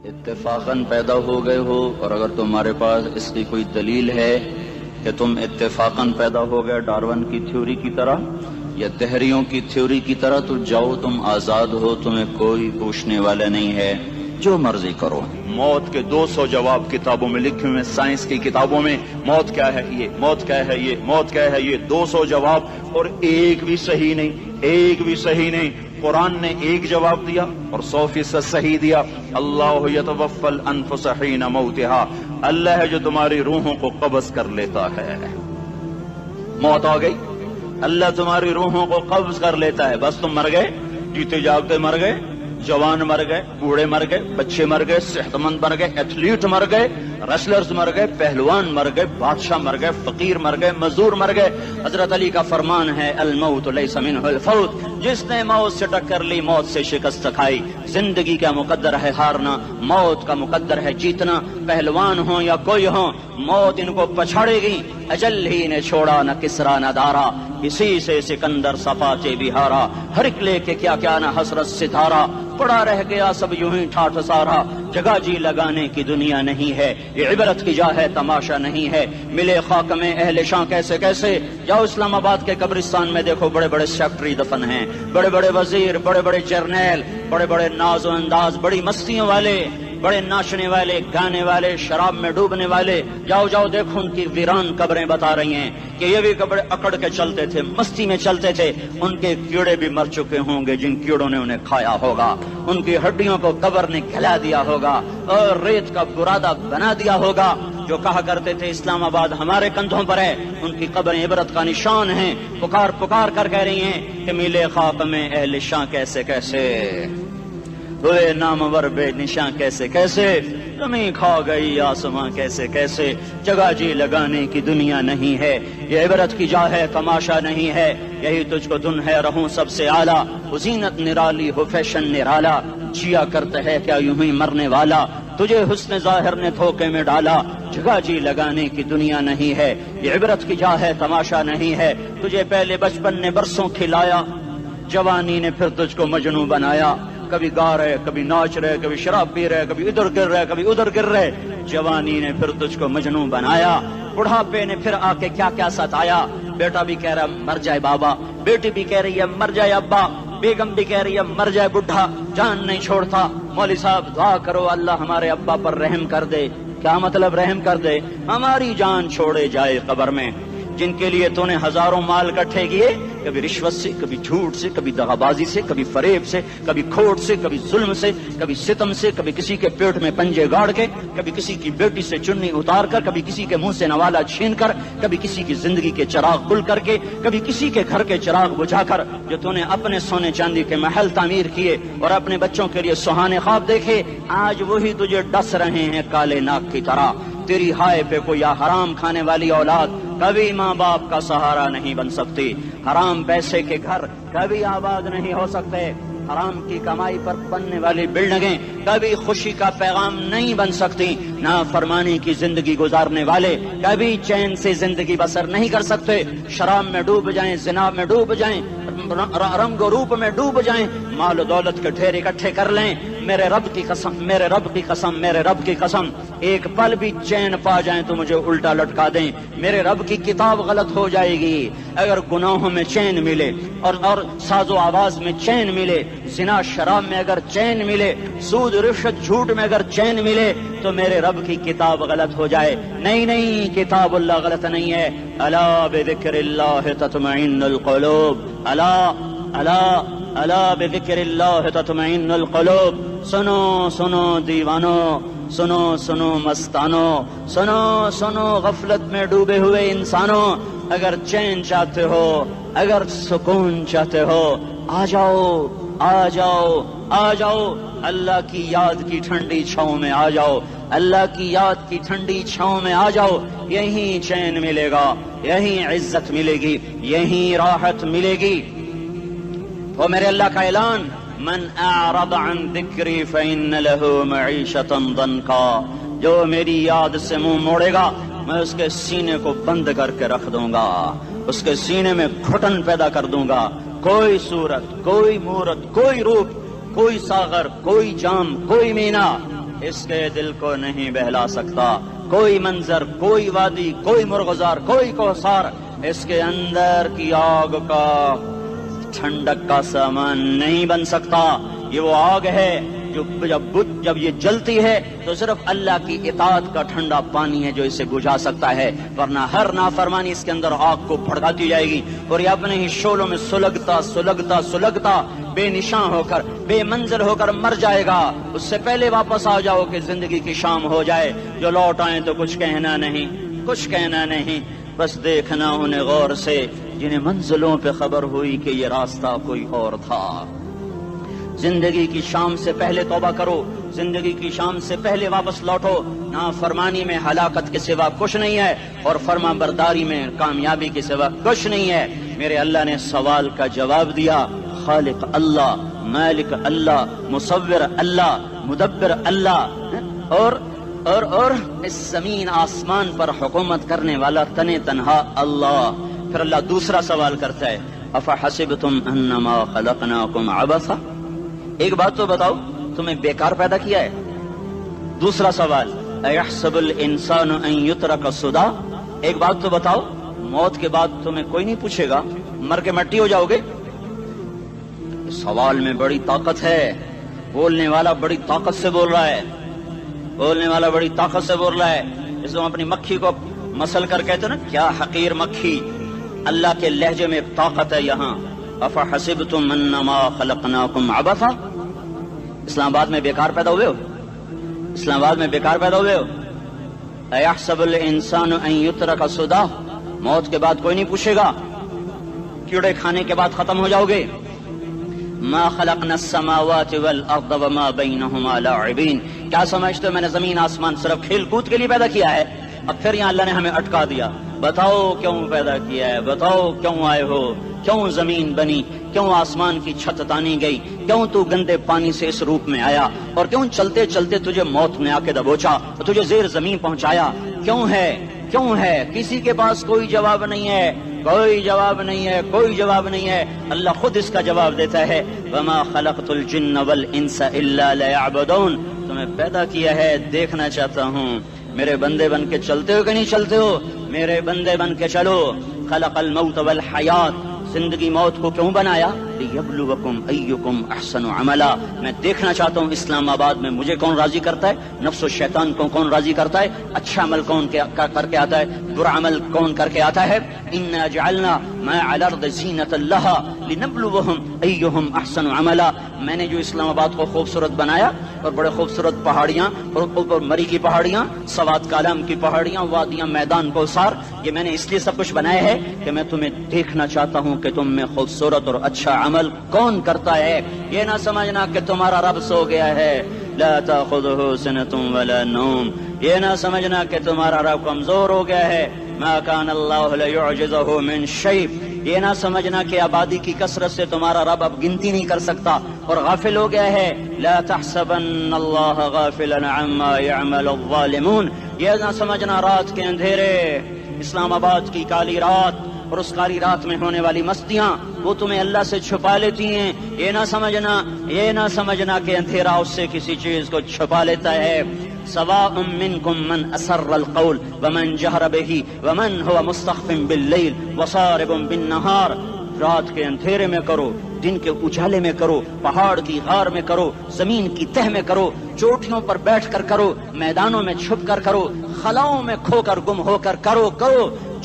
اتفاقاً پیدا ہو گئے ہو، اور اگر تمہارے پاس اس کی کوئی دلیل ہے کہ تم اتفاقاً پیدا ہو گئے ڈارون کی تھیوری کی طرح یا دہریوں کی تھیوری کی طرح، تو جاؤ، تم آزاد ہو، تمہیں کوئی پوچھنے والا نہیں ہے، جو مرضی کرو۔ موت کے 200 جواب کتابوں میں لکھے ہوئے، سائنس کی کتابوں میں موت کیا ہے یہ، موت کیا ہے یہ، موت کیا ہے یہ، 200 جواب، اور ایک بھی صحیح نہیں، ایک بھی صحیح نہیں۔ قرآن نے ایک جواب دیا اور 100% صحیح دیا۔ اللہ یتوفی الانفس حین موتها، اللہ ہے جو تمہاری روحوں کو قبض کر لیتا ہے۔ موت آ گئی، اللہ تمہاری روحوں کو قبض کر لیتا ہے، بس تم مر گئے، جیتے جاگتے مر گئے، جوان مر گئے، بوڑھے مر گئے، بچے مر گئے، صحت مند مر گئے، ایتھلیٹ مر گئے، ریسلرز مر گئے، پہلوان مر گئے، بادشاہ مر گئے، فقیر مر گئے، مزدور مر گئے۔ حضرت علی کا فرمان ہے الموت لیس منہ الفوت، جس نے موت سے ٹکر لی موت سے شکست کھائی۔ زندگی کا مقدر ہے ہارنا، موت کا مقدر ہے جیتنا۔ پہلوان ہوں یا کوئی ہو، موت ان کو پچھاڑے گی۔ اجل ہی نے چھوڑا نہ کسرا نہ دارا، اسی سے سکندر صفاتے بہارا۔ ہر ایک لے کے کیا کیا نہ حسرت ستارہ، پڑا رہ گیا سب یوں ہی ٹھاٹھ سارا۔ جگہ جی لگانے کی دنیا نہیں ہے، یہ عبرت کی جا ہے تماشا نہیں ہے۔ ملے خاک میں اہل شاں کیسے کیسے، جاؤ اسلام آباد کے قبرستان میں دیکھو، بڑے بڑے سیکٹری دفن ہیں، بڑے بڑے وزیر، بڑے بڑے جرنیل، بڑے بڑے ناز و انداز، بڑی مستیوں والے، بڑے ناچنے والے، گانے والے، شراب میں ڈوبنے والے۔ جاؤ جاؤ دیکھو ان کی ویران قبریں بتا رہی ہیں کہ یہ بھی قبریں اکڑ کے چلتے تھے، مستی میں چلتے تھے، ان کے کیڑے بھی مر چکے ہوں گے جن کیڑوں نے انہیں کھایا ہوگا، ان کی ہڈیوں کو قبر نے کھلا دیا ہوگا اور ریت کا برادہ بنا دیا ہوگا۔ جو کہا کرتے تھے اسلام آباد ہمارے کندھوں پر ہے، ان کی قبریں عبرت کا نشان ہیں۔ پکار پکار کر کہہ رہی ہیں کہ ملے خاک میں اہل شاں کیسے کیسے، ہوئے نامور بے نشاں کیسے کیسے، زمین کھا گئی آسماں کیسے کیسے۔ جگہ جی لگانے کی دنیا نہیں ہے، یہ عبرت کی جا ہے تماشا نہیں ہے۔ یہی تجھ کو دن ہے رہوں سب سے اعلیٰ، زینت نرالی ہو فیشن نرالا، جیا کرتا ہے کیا یوں ہی مرنے والا، تجھے حسن ظاہر نے دھوکے میں ڈالا۔ جگہ جی لگانے کی دنیا نہیں ہے، یہ عبرت کی جا ہے تماشا نہیں ہے۔ تجھے پہلے بچپن نے برسوں کھلایا، جوانی نے پھر تجھ کو مجنوں بنایا۔ کبھی گا رہے، کبھی ناچ رہے، کبھی شراب پی رہے، کبھی ادھر گر رہے، کبھی ادھر گر رہے۔ جوانی نے پھر تجھ کو مجنوں بنایا، بڑھاپے نے پھر آ کے کیا کیا ستایا۔ بیٹا بھی کہہ رہا مر جائے بابا، بیٹی بھی کہہ رہی ہے مر جائے ابا، بیگم بھی کہہ رہی ہے مر جائے بڈھا، جان نہیں چھوڑتا۔ مولوی صاحب دعا کرو اللہ ہمارے ابا پر رحم کر دے۔ کیا مطلب رحم کر دے؟ ہماری جان چھوڑے جائے قبر میں۔ جن کے لیے تو نے ہزاروں مال اکٹھے کیے، کبھی رشوت سے، کبھی جھوٹ سے، کبھی دغابازی سے، کبھی فریب سے، کبھی کھوٹ سے، کبھی ظلم سے، کبھی ستم سے، کبھی کسی کے پیٹ میں پنجے گاڑ کے، کبھی کسی کی بیٹی سے چنی اتار کر، کبھی کسی کے منہ سے نوالا چھین کر، کبھی کسی کی زندگی کے چراغ گل کر کے، کبھی کسی کے گھر کے چراغ بجھا کر۔ جو تو نے اپنے سونے چاندی کے محل تعمیر کیے اور اپنے بچوں کے لیے سہانے خواب دیکھے، آج وہی تجھے ڈس رہے ہیں کالے ناک کی طرح۔ تیری ہائے پہ کوئی حرام کھانے والی اولاد کبھی ماں باپ کا سہارا نہیں بن سکتی۔ حرام پیسے کے گھر کبھی آباد نہیں ہو سکتے۔ حرام کی کمائی پر بننے والی بلڈنگیں کبھی خوشی کا پیغام نہیں بن سکتی۔ نافرمانی کی زندگی گزارنے والے کبھی چین سے زندگی بسر نہیں کر سکتے۔ شراب میں ڈوب جائیں، زنا میں ڈوب جائیں، رنگ و روپ میں ڈوب جائیں، مال و دولت کے ڈھیر اکٹھے کر لیں، میرے رب کی قسم، میرے رب کی قسم، میرے رب کی قسم، ایک پل بھی چین پا جائیں تو مجھے الٹا لٹکا دیں۔ میرے رب کی کتاب غلط ہو جائے گی اگر گناہوں میں چین ملے اور ساز و آواز میں چین ملے، زنا شراب میں اگر چین ملے، سود رشوت جھوٹ میں اگر چین ملے تو میرے رب کی کتاب غلط ہو جائے۔ نہیں نہیں، کتاب اللہ غلط نہیں ہے۔ الا بذکر اللہ تطمئن القلوب، الا الا الا بذکر اللہ تطمئن القلوب۔ سنو سنو دیوانو، سنو سنو مستانو، سنو سنو غفلت میں ڈوبے ہوئے انسانوں، اگر چین چاہتے ہو، اگر سکون چاہتے ہو، آ جاؤ آ جاؤ آ جاؤ، اللہ کی یاد کی ٹھنڈی چھاؤں میں آ جاؤ، اللہ کی یاد کی ٹھنڈی چھاؤں میں آ جاؤ۔ یہیں چین ملے گا، یہیں عزت ملے گی، یہیں راحت ملے گی۔ وہ میرے اللہ کا اعلان، من اعرض عن ذکری فإن له معیشة ضنکا، جو میری یاد سے منہ موڑے گا میں اس کے سینے کو بند کر کے رکھ دوں گا، اس کے سینے میں گھٹن پیدا کر دوں گا۔ کوئی صورت، کوئی مورت، کوئی روپ، کوئی ساغر، کوئی جام، کوئی مینا اس کے دل کو نہیں بہلا سکتا کوئی منظر، کوئی وادی، کوئی مرغزار، کوئی کوثر اس کے اندر کی آگ کا ٹھنڈک کا سامان نہیں بن سکتا۔ یہ وہ آگ ہے جو جب یہ جلتی ہے تو صرف اللہ کی اطاعت کا ٹھنڈا پانی ہے جو اسے بجھا سکتا ہے، ورنہ ہر نافرمانی اس کے اندر آگ کو بھڑکاتی جائے گی اور یہ اپنے ہی شعلوں میں سلگتا بے نشاں ہو کر، بے منزل ہو کر مر جائے گا۔ اس سے پہلے واپس آ جاؤ کہ زندگی کی شام ہو جائے۔ جو لوٹ آئیں تو کچھ کہنا نہیں، بس دیکھنا انہیں غور سے جنہیں منزلوں پہ خبر ہوئی کہ یہ راستہ کوئی اور تھا۔ زندگی کی شام سے پہلے توبہ کرو، زندگی کی شام سے پہلے واپس لوٹو۔ نافرمانی میں ہلاکت کے سوا کچھ نہیں ہے اور فرما برداری میں کامیابی کے سوا کچھ نہیں ہے۔ میرے اللہ نے سوال کا جواب دیا، خالق اللہ، مالک اللہ، مصور اللہ، مدبر اللہ اور اس زمین آسمان پر حکومت کرنے والا تنہا اللہ۔ پھر اللہ دوسرا سوال کرتا ہے، افحسبتم انما خلقناکم عبثا، ایک بات تو بتاؤ تمہیں بیکار پیدا کیا ہے؟ دوسرا سوال، ایحسب الانسان ان یترک سدی، ایک بات تو بتاؤ موت کے بعد تمہیں کوئی نہیں پوچھے گا، مر کے مٹی ہو جاؤ گے؟ سوال میں بڑی طاقت ہے، بولنے والا بڑی طاقت سے بول رہا ہے، اس کو اپنی مکھی کو مسل کر کہتے نا کیا حقیر مکھی، اللہ کے لہجے میں ایک طاقت ہے یہاں۔ افحسبتم انما خلقناکم عبثا، اسلام آباد میں بیکار پیدا ہوئے ہو؟ ایحسب الانسان ان یترک سدی، موت کے بعد کوئی نہیں پوچھے گا، کیڑے کھانے کے بعد ختم ہو جاؤ گے۔ ما خلقنا السماوات والارض وما بینہما لاعبین، کیا سمجھتے ہو میں نے زمین آسمان صرف کھیل کود کے لیے پیدا کیا ہے؟ اب پھر یہاں اللہ نے ہمیں اٹکا دیا، بتاؤ کیوں پیدا کیا ہے، بتاؤ کیوں آئے ہو، کیوں زمین بنی، کیوں آسمان کی چھت تانی گئی، کیوں تو گندے پانی سے اس روپ میں آیا، اور کیوں چلتے چلتے تجھے موت نے آ کے دبوچا اور تجھے زیر زمین پہنچایا، کیوں ہے؟ کسی کے پاس کوئی جواب نہیں ہے، اللہ خود اس کا جواب دیتا ہے، وما خلقت الجن والانس الا لیعبدون، تمہیں پیدا کیا ہے دیکھنا چاہتا ہوں میرے بندے بن کے چلتے ہو کہ نہیں چلتے ہو، میرے بندے بن کے چلو۔ خلق الموت والحیات، زندگی موت کو کیوں بنایا؟ لیبلوکم ایکم احسن عملا، میں دیکھنا چاہتا ہوں اسلام آباد میں مجھے کون راضی کرتا ہے، نفس و شیطان کو کون راضی کرتا ہے، اچھا عمل کون کر کے آتا ہے، برا عمل کون کر کے آتا ہے۔ انا جعلنا ما علی الارض زینۃ لہا لنبلوہم ایہم احسن عملا، میں نے جو اسلام آباد کو خوبصورت بنایا اور بڑے خوبصورت پہاڑیاں اور اوپر مری کی پہاڑیاں، سوات کالام کی پہاڑیاں، وادیاں، میدان کوثر، یہ میں نے اس لیے سب کچھ بنایا ہے کہ میں تمہیں دیکھنا چاہتا ہوں کہ تم میں خوبصورت اور اچھا عمل کون کرتا ہے۔ یہ نہ سمجھنا کہ تمہارا رب سو گیا ہے، لا تأخذہ سنۃ ولا نوم، یہ نہ سمجھنا کہ تمہارا رب کمزور ہو گیا ہے، ما کان اللہ لیعجزہ من شیء، یہ نہ سمجھنا کہ آبادی کی کثرت سے تمہارا رب اب گنتی نہیں کر سکتا اور غافل ہو گیا ہے، لا تحسبن اللہ غافلا عما يعمل الظالمون، یہ نہ سمجھنا رات کے اندھیرے، اسلام آباد کی کالی رات اور اس کالی رات میں ہونے والی مستیاں وہ تمہیں اللہ سے چھپا لیتی ہیں، یہ نہ سمجھنا کہ اندھیرا اس سے کسی چیز کو چھپا لیتا ہے۔ سواء منکم من اسر القول ومن جہر بہ ومن هو مستخف باللیل وصارب بالنہار، رات کے اندھیرے میں کرو، دن کے اجالے میں کرو، پہاڑ کی غار میں کرو، زمین کی تہ میں کرو، چوٹیوں پر بیٹھ کر کرو، میدانوں میں چھپ کر کرو، خلاؤں میں کھو کر گم ہو کر کرو،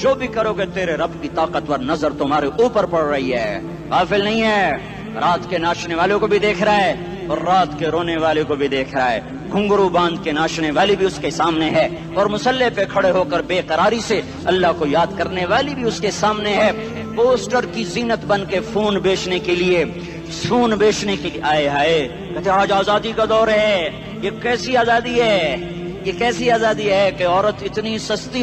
جو بھی کرو گے تیرے رب کی طاقتور نظر تمہارے اوپر پڑ رہی ہے، غافل نہیں ہے، رات کے ناچنے والوں کو بھی دیکھ رہا ہے اور رات کے رونے والے کو بھی دیکھ رہا ہے، گھنگرو باندھ کے ناچنے والی بھی اس کے سامنے ہے اور مسلح پہ کھڑے ہو کر بے قراری سے اللہ کو یاد کرنے والی بھی اس کے سامنے ہے۔ پوسٹر کی زینت بن کے فون بیچنے کے لیے آئے ہائے کہتے آج آزادی کا دور ہے، یہ کیسی آزادی ہے کہ عورت اتنی سستی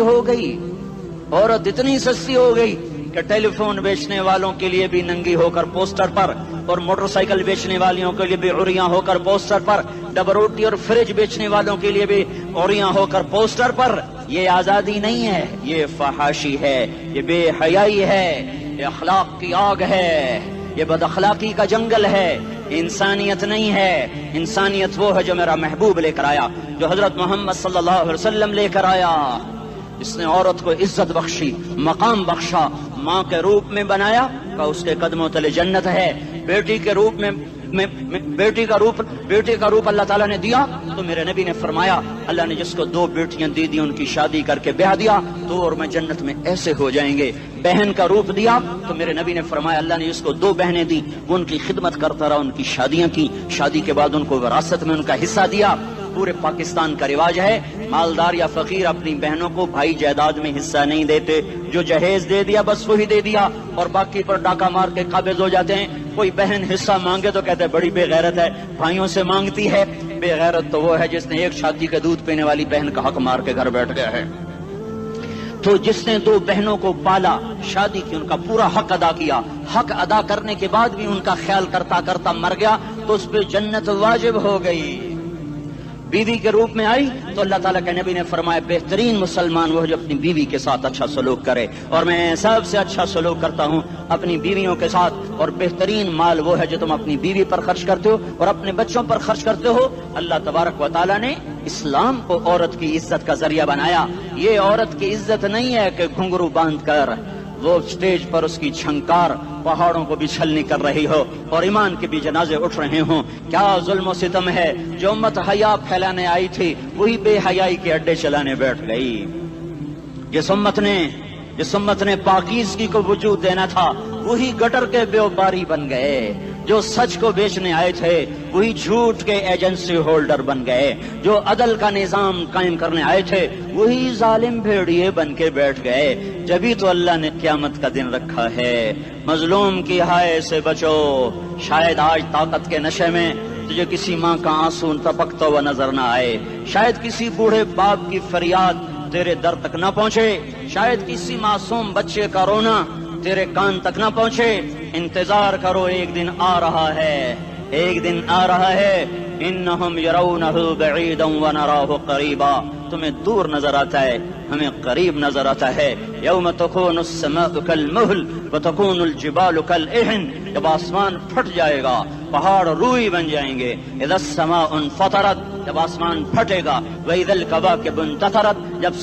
ہو گئی کہ ٹیلی فون بیچنے والوں کے لیے بھی ننگی ہو کر پوسٹر پر اور موٹر سائیکل بیچنے والیوں کے لیے بھی عریاں ہو کر پوسٹر پر، ڈبل روٹی اور فریج بیچنے والوں کے لیے بھی عریاں ہو کر پوسٹر پر۔ یہ آزادی نہیں ہے، یہ فحاشی ہے، یہ بے حیائی ہے، یہ اخلاق کی آگ ہے، یہ بد اخلاقی کا جنگل ہے، انسانیت نہیں ہے، انسانیت وہ ہے جو میرا محبوب لے کر آیا، جو حضرت محمد صلی اللہ علیہ وسلم لے کر آیا، اس نے عورت کو عزت بخشی، مقام بخشا، ماں کے روپ میں بنایا کہ اس کے قدموں تلے جنت ہے، بیٹی کے روپ میں بیٹی کا روپ اللہ تعالیٰ نے دیا تو میرے نبی نے فرمایا اللہ نے جس کو 2 بیٹیاں دی دی ان کی شادی کر کے بیاہ دیا تو اور میں جنت میں ایسے ہو جائیں گے۔ بہن کا روپ دیا تو میرے نبی نے فرمایا اللہ نے جس کو 2 بہنیں دی وہ ان کی خدمت کرتا رہا، ان کی شادیاں کی، شادی کے بعد ان کو وراثت میں ان کا حصہ دیا۔ پورے پاکستان کا رواج ہے مالدار یا فقیر اپنی بہنوں کو بھائی جائیداد میں حصہ نہیں دیتے، جو جہیز دے دیا بس وہی دے دیا اور باقی پر ڈاکہ مار کے قابض ہو جاتے ہیں۔ کوئی بہن حصہ مانگے تو کہتے ہیں بڑی بے غیرت ہے، بھائیوں سے مانگتی ہے۔ بے غیرت تو وہ ہے جس نے ایک شادی کا دودھ پینے والی بہن کا حق مار کے گھر بیٹھ گیا ہے۔ تو جس نے 2 بہنوں کو پالا، شادی کی، ان کا پورا حق ادا کیا، حق ادا کرنے کے بعد بھی ان کا خیال کرتا کرتا مر گیا تو اس پہ جنت واجب ہو گئی۔ بیوی کے روپ میں آئی تو اللہ تعالیٰ کے نبی نے فرمایا بہترین مسلمان وہ جو اپنی بیوی کے ساتھ اچھا سلوک کرے، اور میں سب سے اچھا سلوک کرتا ہوں اپنی بیویوں کے ساتھ، اور بہترین مال وہ ہے جو تم اپنی بیوی پر خرچ کرتے ہو اور اپنے بچوں پر خرچ کرتے ہو۔ اللہ تبارک و تعالیٰ نے اسلام کو عورت کی عزت کا ذریعہ بنایا۔ یہ عورت کی عزت نہیں ہے کہ گھنگرو باندھ کر وہ اسٹیج پر اس کی چھنکار پہاڑوں کو بھی چھلنی کر رہی ہو اور ایمان کے بھی جنازے اٹھ رہے ہوں۔ کیا ظلم و ستم ہے، جو امت حیا پھیلانے آئی تھی وہی بے حیائی کے اڈے چلانے بیٹھ گئی۔ جس امت نے پاکیزگی کو وجود دینا تھا وہی گٹر کے بیوباری بن گئے، جو سچ کو بیچنے آئے تھے وہی جھوٹ کے ایجنسی ہولڈر بن گئے، جو عدل کا نظام قائم کرنے آئے تھے وہی ظالم بھیڑیے بن کے بیٹھ گئے۔ جبھی تو اللہ نے قیامت کا دن رکھا ہے۔ مظلوم کی ہائے سے بچو، شاید آج طاقت کے نشے میں تجھے کسی ماں کا آنسو ٹپکتا ہوا نظر نہ آئے، شاید کسی بوڑھے باپ کی فریاد تیرے در تک نہ پہنچے، شاید کسی معصوم بچے کا رونا تیرے کان تک نہ پہنچے۔ انتظار کرو، ایک دن آ رہا ہے، ایک دن آ رہا ہے۔ انہم یرونہ بعیدا ونراہ قریبا، تمہیں دور نظر آتا ہے، ہمیں قریب نظر آتا ہے۔ یوم تکون السماء کالمہل وتکون الجبال کالعہن، جب آسمان پھٹ جائے گا پہاڑ روئی بن جائیں گے۔ اذا السماء انفطرت، جب آسمان پھٹے گا۔ واذا الکواکب انتثرت، جب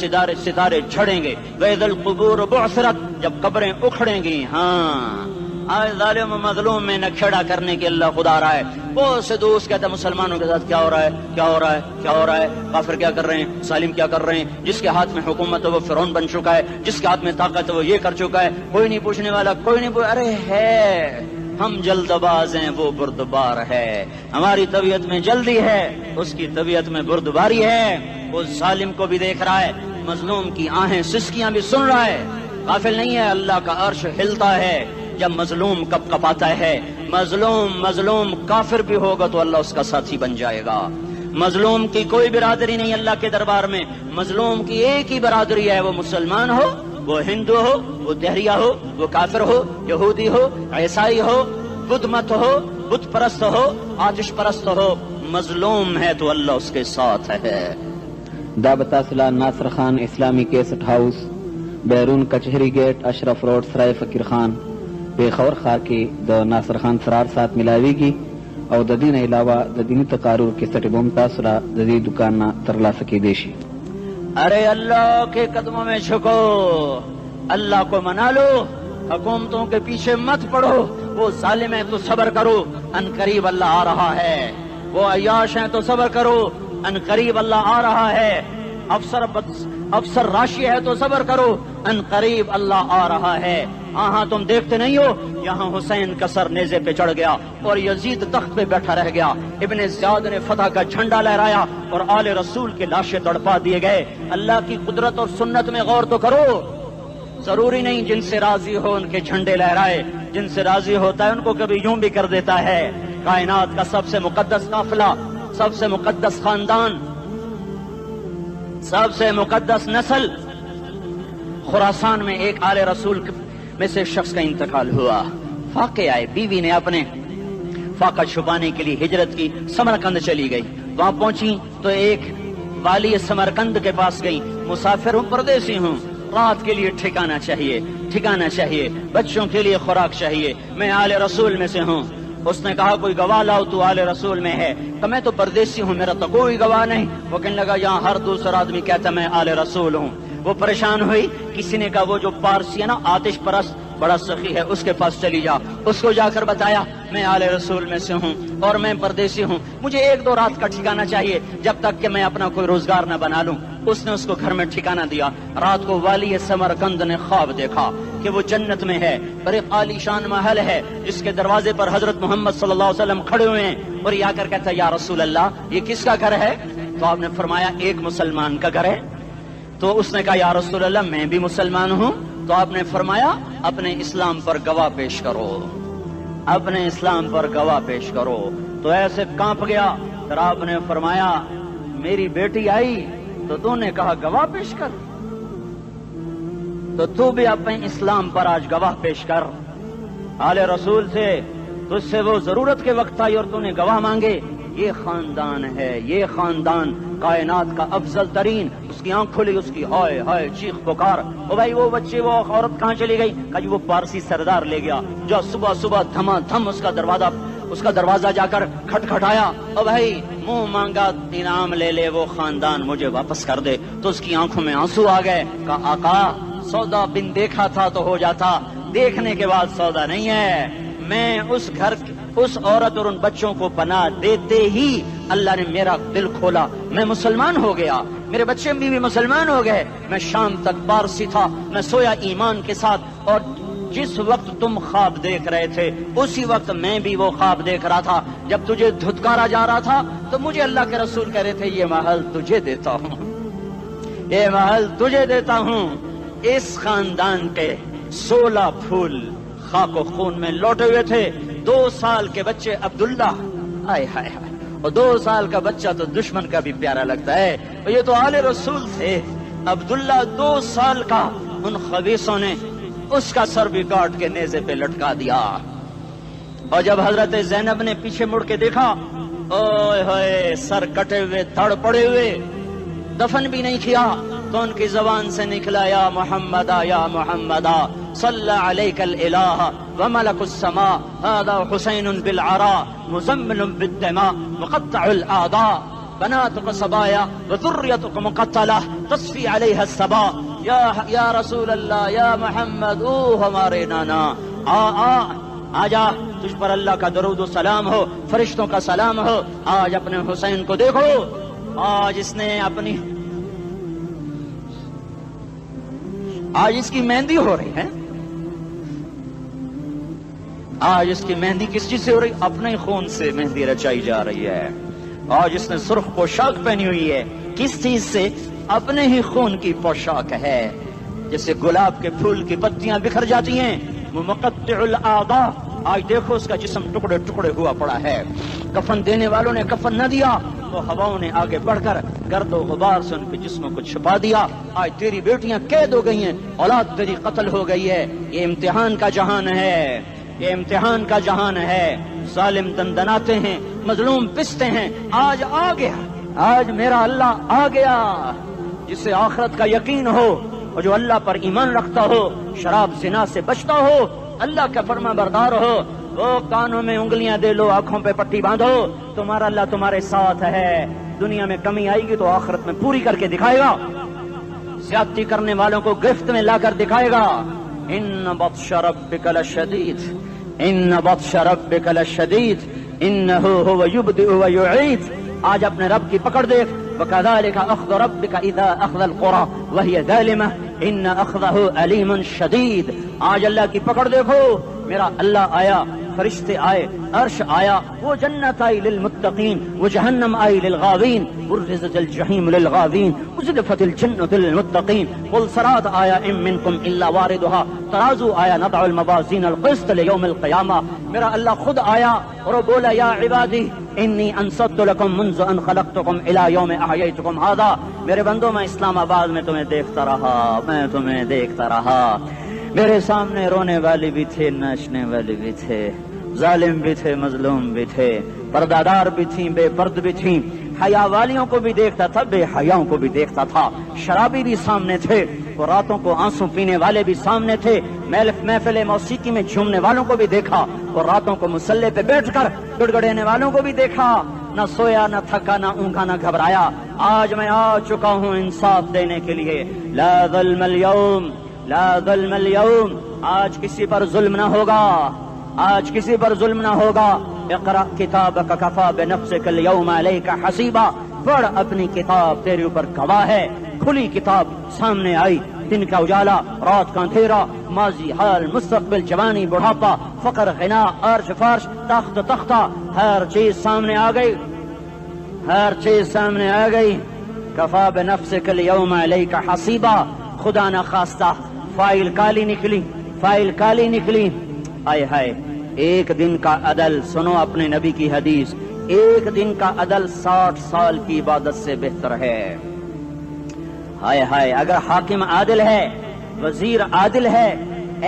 ستارے جھڑیں گے۔ واذا القبور بعثرت، جب قبریں اکھڑیں گی۔ ہاں آج ظالم و مظلوم میں نہ کھیڑا کرنے کے اللہ خدا رہا ہے۔ بہت سے دوست کہتے ہیں مسلمانوں کے ساتھ کیا ہو رہا ہے، کیا ہو رہا ہے، کیا ہو رہا ہے، کافر کیا کر رہے ہیں، ظالم کیا کر رہے ہیں، جس کے ہاتھ میں حکومت ہے وہ فرعون بن چکا ہے، جس کے ہاتھ میں طاقت ہے وہ یہ کر چکا ہے، کوئی نہیں پوچھنے والا، کوئی نہیں ارے ہے، ہم جلد باز ہیں وہ بردبار ہے۔ ہماری طبیعت میں جلدی ہے، اس کی طبیعت میں بردباری ہے۔ وہ ظالم کو بھی دیکھ رہا ہے، مظلوم کی آہیں سسکیاں بھی سن رہا ہے، غافل نہیں ہے۔ اللہ کا عرش ہلتا ہے جب مظلوم کپ کپاتا ہے۔ مظلوم کافر بھی ہوگا تو اللہ اس کا ساتھی بن جائے گا۔ مظلوم کی کوئی برادری نہیں اللہ کے دربار میں، مظلوم کی ایک ہی برادری ہے، وہ مسلمان ہو، وہ ہندو ہو، وہ دہریہ ہو، وہ کافر ہو، یہودی ہو، عیسائی ہو، بدھ مت ہو، بت پرست ہو، آتش پرست ہو، مظلوم ہے تو اللہ اس کے ساتھ ہے۔ دابتاصلہ ناصر خان اسلامی کیسٹ ہاؤس، بیرون کچہری گیٹ، اشرف روڈ، سرائے فقیر خان، پیښور ښار کې د ناصر خان سرار سات ملاویږي او د دې نه علاوه د دیني تقارر کیسټ به هم تاسو را د دې دکان نه ترلاسه کیدی شي۔ ارے اللہ کے قدموں میں جھکو، اللہ کو منا لو، حکومتوں کے پیچھے مت پڑو۔ وہ ظالم ہیں تو صبر کرو، ان قریب اللہ آ رہا ہے۔ وہ عیاش ہیں تو صبر کرو، ان قریب اللہ آ رہا ہے۔ افسر راشی ہے تو صبر کرو، ان قریب اللہ آ رہا ہے۔ ہاں تم دیکھتے نہیں ہو، یہاں حسین کا سر نیزے پہ چڑھ گیا اور یزید تخت پہ بیٹھا رہ گیا، ابن زیاد نے فتح کا جھنڈا لہرایا اور آل رسول کے لاشیں تڑپا دیے گئے۔ اللہ کی قدرت اور سنت میں غور تو کرو۔ ضروری نہیں جن سے راضی ہو ان کے جھنڈے لہرائے، جن سے راضی ہوتا ہے ان کو کبھی یوں بھی کر دیتا ہے۔ کائنات کا سب سے مقدس قافلہ، سب سے مقدس خاندان، سب سے مقدس نسل، خراسان میں ایک آل رسول میں سے شخص کا انتقال ہوا۔ فاقے آئے، بیوی نے اپنے فاقہ چھپانے کے لیے ہجرت کی، سمرقند چلی گئی۔ وہاں پہنچی تو ایک والی سمرقند کے پاس گئی، مسافر ہوں، پردیسی ہوں، رات کے لیے ٹھکانا چاہیے، بچوں کے لیے خوراک چاہیے، میں آل رسول میں سے ہوں۔ اس نے کہا کوئی گواہ لاؤ تو آل رسول میں ہے، تو میں تو پردیسی ہوں، میرا تو کوئی گواہ نہیں۔ وہ کہنے لگا یہاں ہر دوسرا آدمی کہتا میں آل رسول ہوں۔ وہ پریشان ہوئی، کسی نے کہا وہ جو پارسی ہے نا آتش پرست بڑا سخی ہے، اس کے پاس چلی جا۔ اس کو جا کر بتایا میں آل رسول میں سے ہوں اور میں پردیسی ہوں، مجھے 1-2 رات کا ٹھکانہ چاہیے جب تک کہ میں اپنا کوئی روزگار نہ بنا لوں۔ اس نے اس کو گھر میں ٹھکانہ دیا۔ رات کو والی سمرقند نے خواب دیکھا کہ وہ جنت میں ہے اور ایک عالی شان محل ہے جس کے دروازے پر حضرت محمد صلی اللہ علیہ وسلم کھڑے ہوئے ہیں، اور یہ آ کر کہتا ہے یا رسول اللہ یہ کس کا گھر ہے؟ تو آپ نے فرمایا ایک مسلمان کا گھر ہے۔ تو اس نے کہا یا رسول اللہ میں بھی مسلمان ہوں۔ تو آپ نے فرمایا اپنے اسلام پر گواہ پیش کرو، اپنے اسلام پر گواہ پیش کرو۔ تو ایسے کانپ گیا۔ پھر آپ نے فرمایا میری بیٹی آئی تو تو نے کہا گواہ پیش کر، تو بھی اپنے اسلام پر آج گواہ پیش کر۔ آل رسول سے تجھ سے وہ ضرورت کے وقت آئی اور تو نے گواہ مانگے۔ یہ خاندان ہے، یہ خاندان کائنات کا افضل ترین۔ اس کی آنکھ کھلی، اس کی ہائے ہائے چیخ پکار، او بھائی وہ بچے وہ عورت کہاں چلی گئی؟ کہا جی وہ پارسی سردار لے گیا جو صبح صبح دھما دھم اس کا دروازہ جا کر کھٹکھٹایا، او بھائی منہ مانگا انعام لے لے، وہ خاندان مجھے واپس کر دے۔ تو اس کی آنکھوں میں آنسو آ گئے۔ کہا آقا سودا بن دیکھا تھا تو ہو جاتا، دیکھنے کے بعد سودا نہیں ہے۔ میں اس گھر اس عورت اور ان بچوں کو پناہ دیتے ہی اللہ نے میرا دل کھولا، میں مسلمان ہو گیا، میرے بچے بھی مسلمان ہو گئے۔ میں شام تک پارسی تھا، میں سویا ایمان کے ساتھ، اور جس وقت تم خواب دیکھ رہے تھے اسی وقت میں بھی وہ خواب دیکھ رہا تھا۔ جب تجھے دھتکارا جا رہا تھا تو مجھے اللہ کے رسول کہہ رہے تھے یہ محل تجھے دیتا ہوں، یہ محل تجھے دیتا ہوں۔ اس خاندان کے 16 پھول خاک و خون میں لوٹے ہوئے تھے۔ 2 سال کے بچے عبداللہ، آئے ہائے ہائے، اور 2 سال کا بچہ تو دشمن کا بھی پیارا لگتا ہے، اور یہ تو آل رسول تھے۔ عبداللہ 2 سال کا، ان خبیثوں نے اس کا سر بھی کاٹ کے نیزے پہ لٹکا دیا۔ اور جب حضرت زینب نے پیچھے مڑ کے دیکھا، اوئے ہوئے سر کٹے ہوئے دھڑ پڑے ہوئے، دفن بھی نہیں کیا، تو ان کی زبان سے نکلا یا محمدہ یا محمدہ صلی علیک الالہ وملک السماء هذا حسین بالعراء مزمل بالدماء مقطع الاعداء بناتك صبايا وذريتك مقتلہ تصفی علیہ الصبا۔ یا رسول اللہ یا محمد، او ہمارے نانا، آ جا، تجھ پر اللہ کا درود و سلام ہو، فرشتوں کا سلام ہو۔ آج اپنے حسین کو دیکھو، آج اس نے آج اس کی مہندی ہو رہی ہے۔ آج اس کی مہندی کس چیز سے ہو رہی؟ اپنے خون سے مہندی رچائی جا رہی ہے۔ آج اس نے سرخ پوشاک پہنی ہوئی ہے، کس چیز سے؟ اپنے ہی خون کی پوشاک ہے۔ جیسے گلاب کے پھول کی پتیاں بکھر جاتی ہیں، وہ مقطع الاعضاء، آج دیکھو اس کا جسم ٹکڑے ٹکڑے ہوا پڑا ہے۔ کفن دینے والوں نے کفن نہ دیا تو ہواؤں نے آگے بڑھ کر گرد و غبار سے ان کے جسموں کو چھپا دیا۔ آج تیری بیٹیاں قید ہو گئی ہیں، اولاد تیری قتل ہو گئی ہے۔ یہ امتحان کا جہان ہے، یہ امتحان کا جہان ہے۔ ظالم دندناتے ہیں، مظلوم پستے ہیں۔ آج آ گیا، آج میرا اللہ آ گیا، جسے آخرت کا یقین ہو اور جو اللہ پر ایمان رکھتا ہو، شراب زنا سے بچتا ہو، اللہ کا فرما بردار ہو۔ وہ کانوں میں انگلیاں دے لو، آنکھوں پہ پٹی باندھو، تمہارا اللہ تمہارے ساتھ ہے۔ دنیا میں کمی آئے گی تو آخرت میں پوری کر کے دکھائے گا، زیادتی کرنے والوں کو گرفت میں لا کر دکھائے گا۔ ان بطش ربک لشدید، ان بطش ربک لشدید انہ هو یبدئ ویعید۔ آج اپنے رب کی پکڑ دیکھ، وَكَذَلِكَ أَخْذُ رَبِّكَ إِذَا أَخْذَ الْقُرَى وَهِيَ ظَالِمَةٌ إِنَّ أَخْذَهُ أَلِيمٌ شَدِيدٌ۔ آج اللہ کی پکڑ دیکھو، میرا اللہ آیا، فرشتے آئے، عرش آیا، وہ جنت آئی للمتقین، وہ جہنم آئی للغاوین، برزت الجحیم للغاوین، ازلفت الجنت للمتقین، قل صراط آیا ام منکم الا واردها، ترازو آیا نضع الموازین القسط لیوم القیامہ۔ میرا اللہ خود آیا اور وہ بولا یا عبادی انی انصت لکم منذ ان خلقتکم الی یوم احییتکم ھذا۔ میرے بندوں، میں اسلام آباد میں تمہیں دیکھتا رہا، میں تمہیں دیکھتا رہا۔ میرے سامنے رونے والے بھی تھے، ناچنے والے بھی تھے، ظالم بھی تھے، مظلوم بھی تھے، پردادار بھی تھیں، بے پرد بھی تھیں، حیا والیوں کو بھی دیکھتا تھا، بے حیاؤں کو بھی دیکھتا تھا، شرابی بھی سامنے تھے، وہ راتوں کو آنسو پینے والے بھی سامنے تھے، محفل موسیقی میں جھومنے والوں کو بھی دیکھا، اور راتوں کو مصلے پہ بیٹھ کر گڑگڑانے والوں کو بھی دیکھا، نہ سویا نہ تھکا نہ اونگا نہ گھبرایا۔ آج میں آ چکا ہوں انصاف دینے کے لیے، لا ظلم اليوم، لا ظلم اليوم، آج کسی پر ظلم نہ ہوگا، آج کسی پر ظلم نہ ہوگا۔ اقرأ کتابک کفی بنفسک اليوم علیک حسیبا، پڑھ اپنی کتاب، تیرے اوپر گواہ ہے۔ کھلی کتاب سامنے آئی، دن کا اجالا، رات کا اندھیرا، ماضی، حال، مستقبل، جوانی، بڑھاپا، فقر، غنا، عرش، فرش، تخت، تختہ، ہر چیز سامنے آ گئی، ہر چیز سامنے آ گئی۔ کفی بنفسک اليوم علیک حسیبا، خدا نہ خواستہ فائل کالی نکلی، فائل کالی نکلی۔ آئے ہائے، ایک دن کا عدل، سنو اپنے نبی کی حدیث، ایک دن کا عدل 60 سال کی عبادت سے بہتر ہے۔ ہائے ہائے، اگر حاکم عادل ہے، وزیر عادل ہے،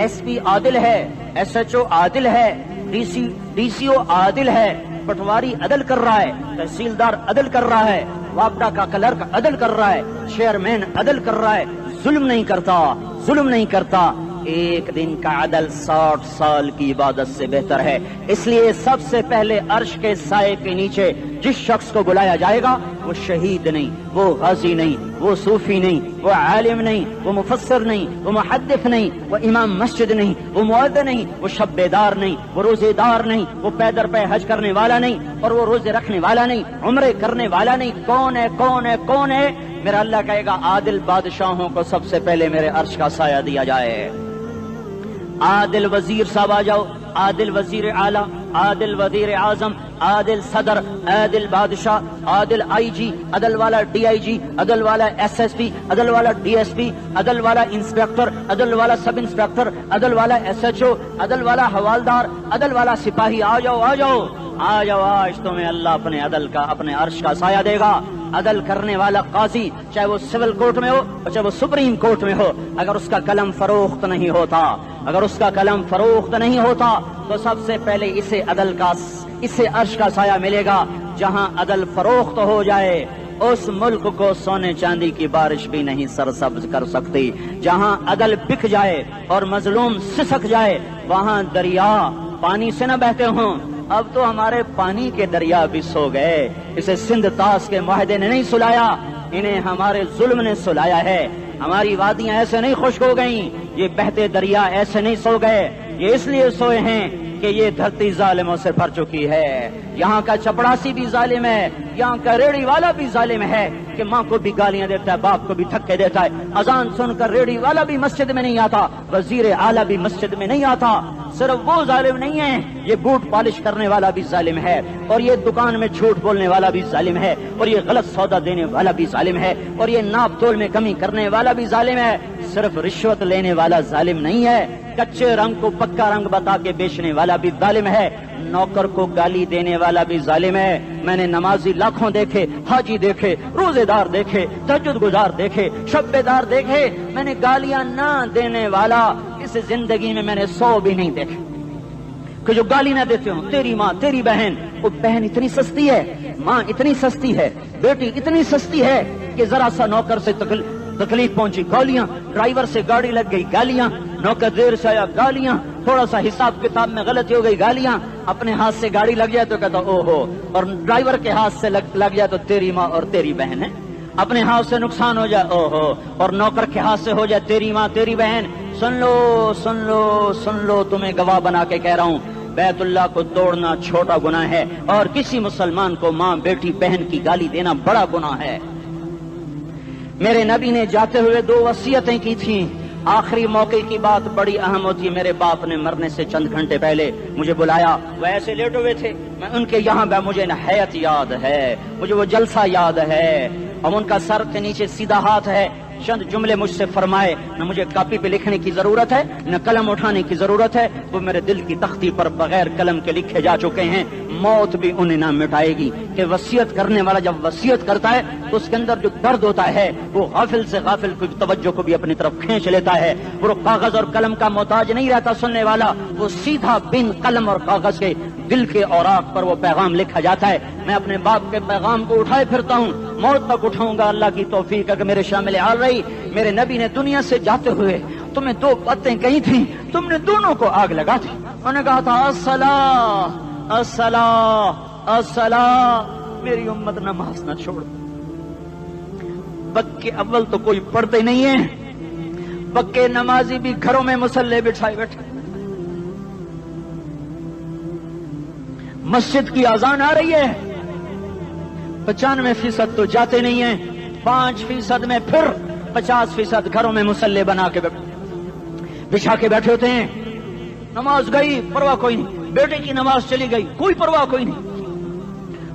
ایس پی عادل ہے، ایس ایچ او عادل ہے، ڈی سی او عادل ہے، پٹواری عدل کر رہا ہے، تحصیلدار عدل کر رہا ہے، وابڈا کا کلرک عدل کر رہا ہے، چیئرمین عدل کر رہا ہے، ظلم نہیں کرتا، ظلم نہیں کرتا، ایک دن کا عدل 60 سال کی عبادت سے بہتر ہے۔ اس لیے سب سے پہلے عرش کے سائے کے نیچے جس شخص کو بلایا جائے گا وہ شہید نہیں، وہ غازی نہیں، وہ صوفی نہیں، وہ عالم نہیں، وہ مفسر نہیں، وہ محدث نہیں، وہ امام مسجد نہیں، وہ مؤذن نہیں، وہ شب بیدار نہیں، وہ روزے دار نہیں، وہ پیدر پہ حج کرنے والا نہیں، اور وہ روزے رکھنے والا نہیں، عمرے کرنے والا نہیں۔ کون ہے، کون ہے، کون ہے؟ میرا اللہ کہے گا عادل بادشاہوں کو سب سے پہلے میرے عرش کا سایہ دیا جائے۔ عادل وزیر صاحب آ جاؤ، عادل وزیر اعلیٰ، عادل وزیر اعظم، عادل صدر، عادل بادشاہ، عادل آئی جی، عدل والا ڈی آئی جی، عدل والا ایس ایس پی، عدل والا ڈی ایس پی، عدل والا انسپیکٹر، عدل والا سب انسپیکٹر، عدل والا ایس ایچ او، عدل والا حوالدار، عدل والا سپاہی، آ جاؤ آ جاؤ آ جاؤ، آج تمہیں اللہ اپنے عدل کا، اپنے عرش کا سایہ دے گا۔ عدل کرنے والا قاضی، چاہے وہ سول کورٹ میں ہو اور چاہے وہ سپریم کورٹ میں ہو، اگر اس کا قلم فروخت نہیں ہوتا، اگر اس کا قلم فروخت نہیں ہوتا تو سب سے پہلے اسے عدل کا، اسے عرش کا سایہ ملے گا۔ جہاں عدل فروخت ہو جائے اس ملک کو سونے چاندی کی بارش بھی نہیں سرسبز کر سکتی۔ جہاں عدل بک جائے اور مظلوم سسک جائے وہاں دریا پانی سے نہ بہتے ہوں۔ اب تو ہمارے پانی کے دریا بھی سو گئے، اسے سندھ طاس کے معاہدے نے نہیں سلایا، انہیں ہمارے ظلم نے سلایا ہے۔ ہماری وادیاں ایسے نہیں خشک ہو گئیں، یہ بہتے دریا ایسے نہیں سو گئے، یہ اس لیے سوئے ہیں کہ یہ دھرتی ظالموں سے بھر چکی ہے۔ یہاں کا چپڑاسی بھی ظالم ہے، یہاں کا ریڑھی والا بھی ظالم ہے کہ ماں کو بھی گالیاں دیتا ہے، باپ کو بھی دھکے دیتا ہے۔ اذان سن کر ریڑھی والا بھی مسجد میں نہیں آتا، وزیر اعلیٰ بھی مسجد میں نہیں آتا۔ صرف وہ ظالم نہیں ہے، یہ بوٹ پالش کرنے والا بھی ظالم ہے، اور یہ دکان میں جھوٹ بولنے والا بھی ظالم ہے، اور یہ غلط سودا دینے والا بھی ظالم ہے، اور یہ ناپ تول میں کمی کرنے والا بھی ظالم ہے۔ صرف رشوت لینے والا ظالم نہیں ہے، کچے رنگ کو پکا رنگ بتا کے بیچنے والا بھی ظالم ہے، نوکر کو گالی دینے والا بھی ظالم ہے۔ میں نے نمازی لاکھوں دیکھے، حاجی دیکھے، روزے دار دیکھے، تہجد گزار دیکھے، شب بیدار دیکھے، میں نے گالیاں نہ دینے والا اس زندگی میں نے 100 بھی نہیں دیکھے کہ جو گالی نہ دیتے ہوں۔ تیری ماں، تیری بہن، وہ بہن اتنی سستی ہے، ماں اتنی سستی ہے، بیٹی اتنی سستی ہے کہ ذرا سا نوکر سے تکلیف پہنچی گالیاں، ڈرائیور سے گاڑی لگ گئی گالیاں، نوکر دیر سے آیا گالیاں، تھوڑا سا حساب کتاب میں غلطی ہو گئی گالیاں، اپنے ہاتھ سے گاڑی لگ جائے تو کہتا او ہو، اور ڈرائیور کے ہاتھ سے لگ جائے تو تیری ماں اور تیری بہن ہے، اپنے ہاتھ سے نقصان ہو جائے او ہو، اور نوکر کے ہاتھ سے ہو جائے تیری ماں تیری بہن۔ سن لو سن لو سن لو، تمہیں گواہ بنا کے کہہ رہا ہوں، بیت اللہ کو توڑنا چھوٹا گناہ ہے، اور کسی مسلمان کو ماں، بیٹی، بہن کی گالی دینا بڑا گناہ ہے۔ میرے نبی نے جاتے ہوئے 2 وصیتیں کی تھیں، آخری موقع کی بات بڑی اہم ہوتی ہے۔ میرے باپ نے مرنے سے چند گھنٹے پہلے مجھے بلایا، وہ ایسے لیٹے ہوئے تھے، میں ان کے یہاں مجھے نہایت یاد ہے، مجھے وہ جلسہ یاد ہے، اور ان کا سر کے نیچے سیدھا ہاتھ ہے۔ چند جملے مجھ سے فرمائے، نہ مجھے کاپی پہ لکھنے کی ضرورت ہے نہ قلم اٹھانے کی ضرورت ہے، وہ میرے دل کی تختی پر بغیر قلم کے لکھے جا چکے ہیں، موت بھی انہیں نہ مٹائے گی۔ کہ وصیت کرنے والا جب وصیت کرتا ہے تو اس کے اندر جو درد ہوتا ہے وہ غافل سے غافل کی توجہ کو بھی اپنی طرف کھینچ لیتا ہے، وہ کاغذ اور قلم کا محتاج نہیں رہتا سننے والا، وہ سیدھا بن قلم اور کاغذ کے دل کے اوراق پر وہ پیغام لکھا جاتا ہے. میں اپنے باپ کے پیغام کو اٹھائے پھرتا ہوں, موت تک اٹھاؤں گا. اللہ کی توفیق ہے کہ میرے شامل حال رہی. میرے نبی نے دنیا سے جاتے ہوئے تمہیں دو باتیں کہی تھیں, تم نے دونوں کو آگ لگا دی. انہوں نے کہا تھا الصلاۃ الصلاۃ الصلاۃ, میری امت نماز نہ چھوڑ. پکے اول تو کوئی پڑھتے نہیں ہے, پکے نمازی بھی گھروں میں مصلے بٹھائے بیٹھے. مسجد کی اذان آ رہی ہے, 95% تو جاتے نہیں ہیں, 5% میں پھر 50% گھروں میں مصلے بنا کے بچھا کے بیٹھے ہوتے ہیں. نماز گئی پرواہ کوئی نہیں, بیٹے کی نماز چلی گئی کوئی پرواہ کوئی نہیں.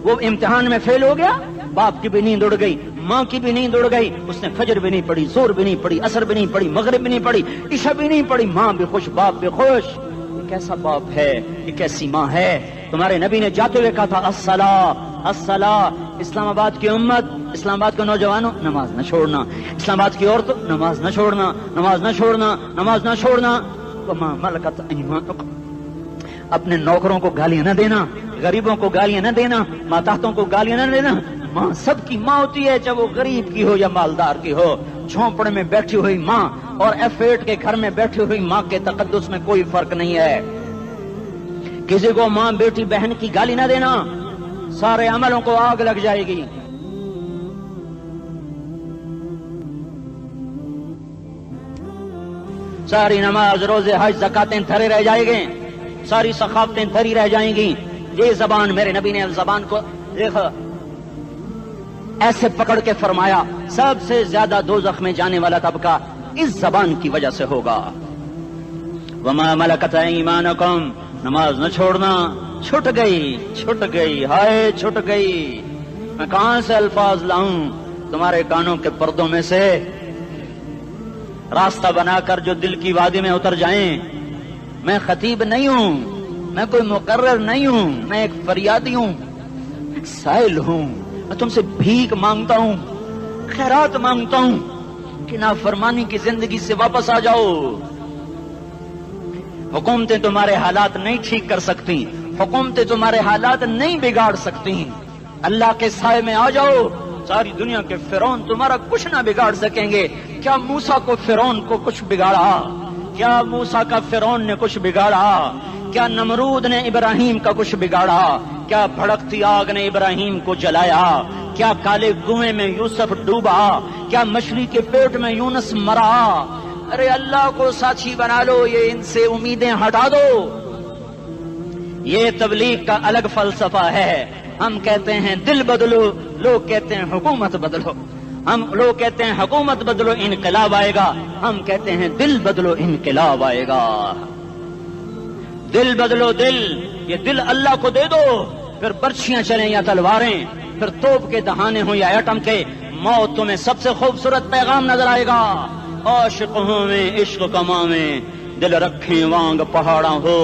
وہ امتحان میں فیل ہو گیا, باپ کی بھی نیند اڑ گئی, ماں کی بھی نیند اڑ گئی, اس نے فجر بھی نہیں پڑھی, زور بھی نہیں پڑھی, عصر بھی نہیں پڑھی, مغرب بھی نہیں پڑھی, عشاء بھی نہیں پڑھی. ماں بھی خوش, باپ بھی خوش. یہ کیسا باپ ہے, یہ کیسی ماں ہے. تمہارے نبی نے جاتے ہوئے کہا تھا الصلاۃ الصلاۃ. اسلام آباد کی امت, اسلام آباد کے نوجوانوں, نماز نہ چھوڑنا. اسلام آباد کی عورتوں, نماز نہ چھوڑنا, نماز نہ چھوڑنا, نماز نہ چھوڑنا. وما ملکت ایمانکم, اپنے نوکروں کو گالیاں نہ دینا, غریبوں کو گالیاں نہ دینا, ماتحتوں کو گالیاں نہ دینا. ماں سب کی ماں ہوتی ہے, چاہے وہ غریب کی ہو یا مالدار کی ہو. جھونپڑے میں بیٹھی ہوئی ماں اور F8 کے گھر میں بیٹھی ہوئی ماں کے تقدس میں کوئی فرق نہیں ہے. کسی کو ماں بیٹی بہن کی گالی نہ دینا, سارے عملوں کو آگ لگ جائے گی. ساری نماز, روزے, حج, زکاتیں دھرے رہ جائیں گے, ساری ثقافتیں دھری رہ جائیں گی. یہ زبان, میرے نبی نے زبان کو دیکھا ایسے پکڑ کے فرمایا سب سے زیادہ دوزخ میں جانے والا طبقہ اس زبان کی وجہ سے ہوگا. وما ملکت ایمانکم, نماز نہ چھوڑنا. چھٹ گئی, ہائے چھٹ گئی. میں کہاں سے الفاظ لاؤں تمہارے کانوں کے پردوں میں سے, راستہ بنا کر جو دل کی وادی میں اتر جائیں. میں خطیب نہیں ہوں, میں کوئی مقرر نہیں ہوں, میں ایک فریادی ہوں, ایک سائل ہوں. میں تم سے بھیک مانگتا ہوں, خیرات مانگتا ہوں کہ نافرمانی کی زندگی سے واپس آ جاؤ. حکومتیں تمہارے حالات نہیں ٹھیک کر سکتی, حکومتیں تمہارے حالات نہیں بگاڑ سکتی. اللہ کے سائے میں آ جاؤ, ساری دنیا کے فرعون تمہارا کچھ نہ بگاڑ سکیں گے. کیا موسیٰ کو فرعون کو کچھ بگاڑا؟ کیا موسیٰ کا فرعون نے کچھ بگاڑا؟ کیا نمرود نے ابراہیم کا کچھ بگاڑا؟ کیا بھڑکتی آگ نے ابراہیم کو جلایا؟ کیا کالے کنویں میں یوسف ڈوبا؟ کیا مچھلی کے پیٹ میں یونس مرا؟ ارے اللہ کو ساتھی بنا لو, یہ ان سے امیدیں ہٹا دو. یہ تبلیغ کا الگ فلسفہ ہے. ہم کہتے ہیں دل بدلو, لوگ کہتے ہیں حکومت بدلو. لوگ کہتے ہیں حکومت بدلو انقلاب آئے گا, ہم کہتے ہیں دل بدلو انقلاب آئے گا. دل بدلو, دل, یہ دل اللہ کو دے دو, پھر برچھیاں چلیں یا تلواریں, پھر توپ کے دہانے ہوں یا ایٹم کے, موت تمہیں سب سے خوبصورت پیغام نظر آئے گا. عاشق ہوں میں عشق کما میں, دل رکھیں وانگ پہاڑاں ہو,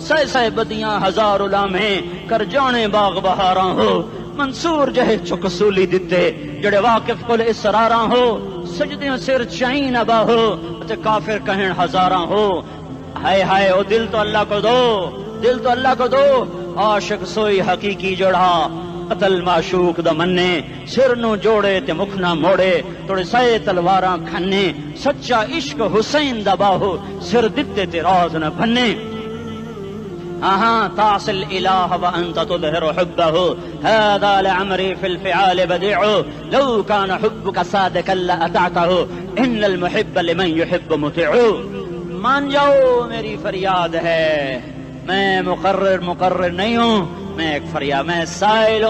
سہ بدیاں ہزار لامیں, کر جانے باغ بہاراں ہو. منصور جہے چک سولی دتے, جڑے واقف کل اسراراں ہو, سجدیوں سر چائیں نبا ہو, تے کافر کہیں ہزاراں ہو. ہائے ہائے او دل تو اللہ کو دو, دل تو اللہ کو دو. عاشق سوئی حقیقی جڑا, قتل معشوق دا مننے, سر نو جوڑے تے مکھ نہ موڑے, توڑے سائے تلواراں کھنے. سچا عشق حسین دا باہو, سر دتے تے راز نہ بھنے. تعصي الإله وأنت تظهر حبه, هذا لعمري في الفعال بديع, لو كان حبك صادقا لأطعته, إن المحب لمن يحب مطيع. مان جاؤ میری فریاد ہے, میں مقرر نہیں ہوں, میں ایک فریاد, میں سائل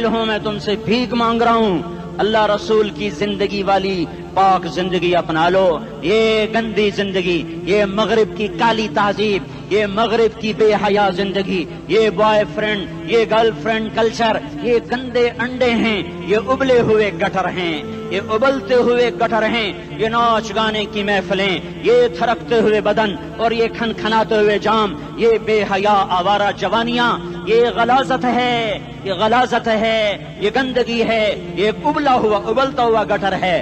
ہوں, میں تم سے بھیک مانگ رہا ہوں. اللہ رسول کی زندگی والی پاک زندگی اپنا لو. یہ گندی زندگی, یہ مغرب کی کالی تہذیب, یہ مغرب کی بے حیا زندگی, یہ بوائے فرینڈ, یہ گرل فرینڈ کلچر, یہ گندے انڈے ہیں, یہ ابلے ہوئے گٹر ہیں, یہ ابلتے ہوئے گٹر ہیں. یہ ناچ گانے کی محفلیں, یہ تھرکتے ہوئے بدن اور یہ کھنکھناتے ہوئے جام, یہ بے حیا آوارہ جوانیاں, یہ غلاظت ہے, یہ غلاظت ہے, یہ گندگی ہے, یہ ابلتا ہوا گٹر ہے.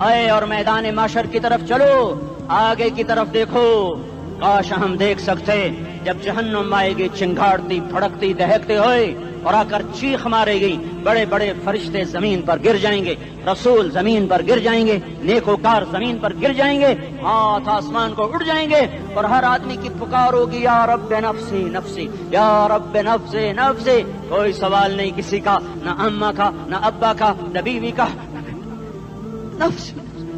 آئے اور میدان معاشر کی طرف چلو، آگے کی طرف دیکھو۔ کاش ہم دیکھ سکتے جب جہنم آئے گی چنگاڑتی بھڑکتی دہکتے ہوئے اور آ کر چیخ مارے گی، بڑے بڑے فرشتے زمین پر گر جائیں گے، رسول زمین پر گر جائیں گے، نیکوکار زمین پر گر جائیں گے، ہاتھ آسمان کو اڑ جائیں گے، اور ہر آدمی کی پکار ہوگی یا رب نفسی نفسی، یا رب نفسی نفسی۔ کوئی سوال نہیں کسی کا، نہ اماں کا، نہ ابا کا، نہ بیوی کا، نفس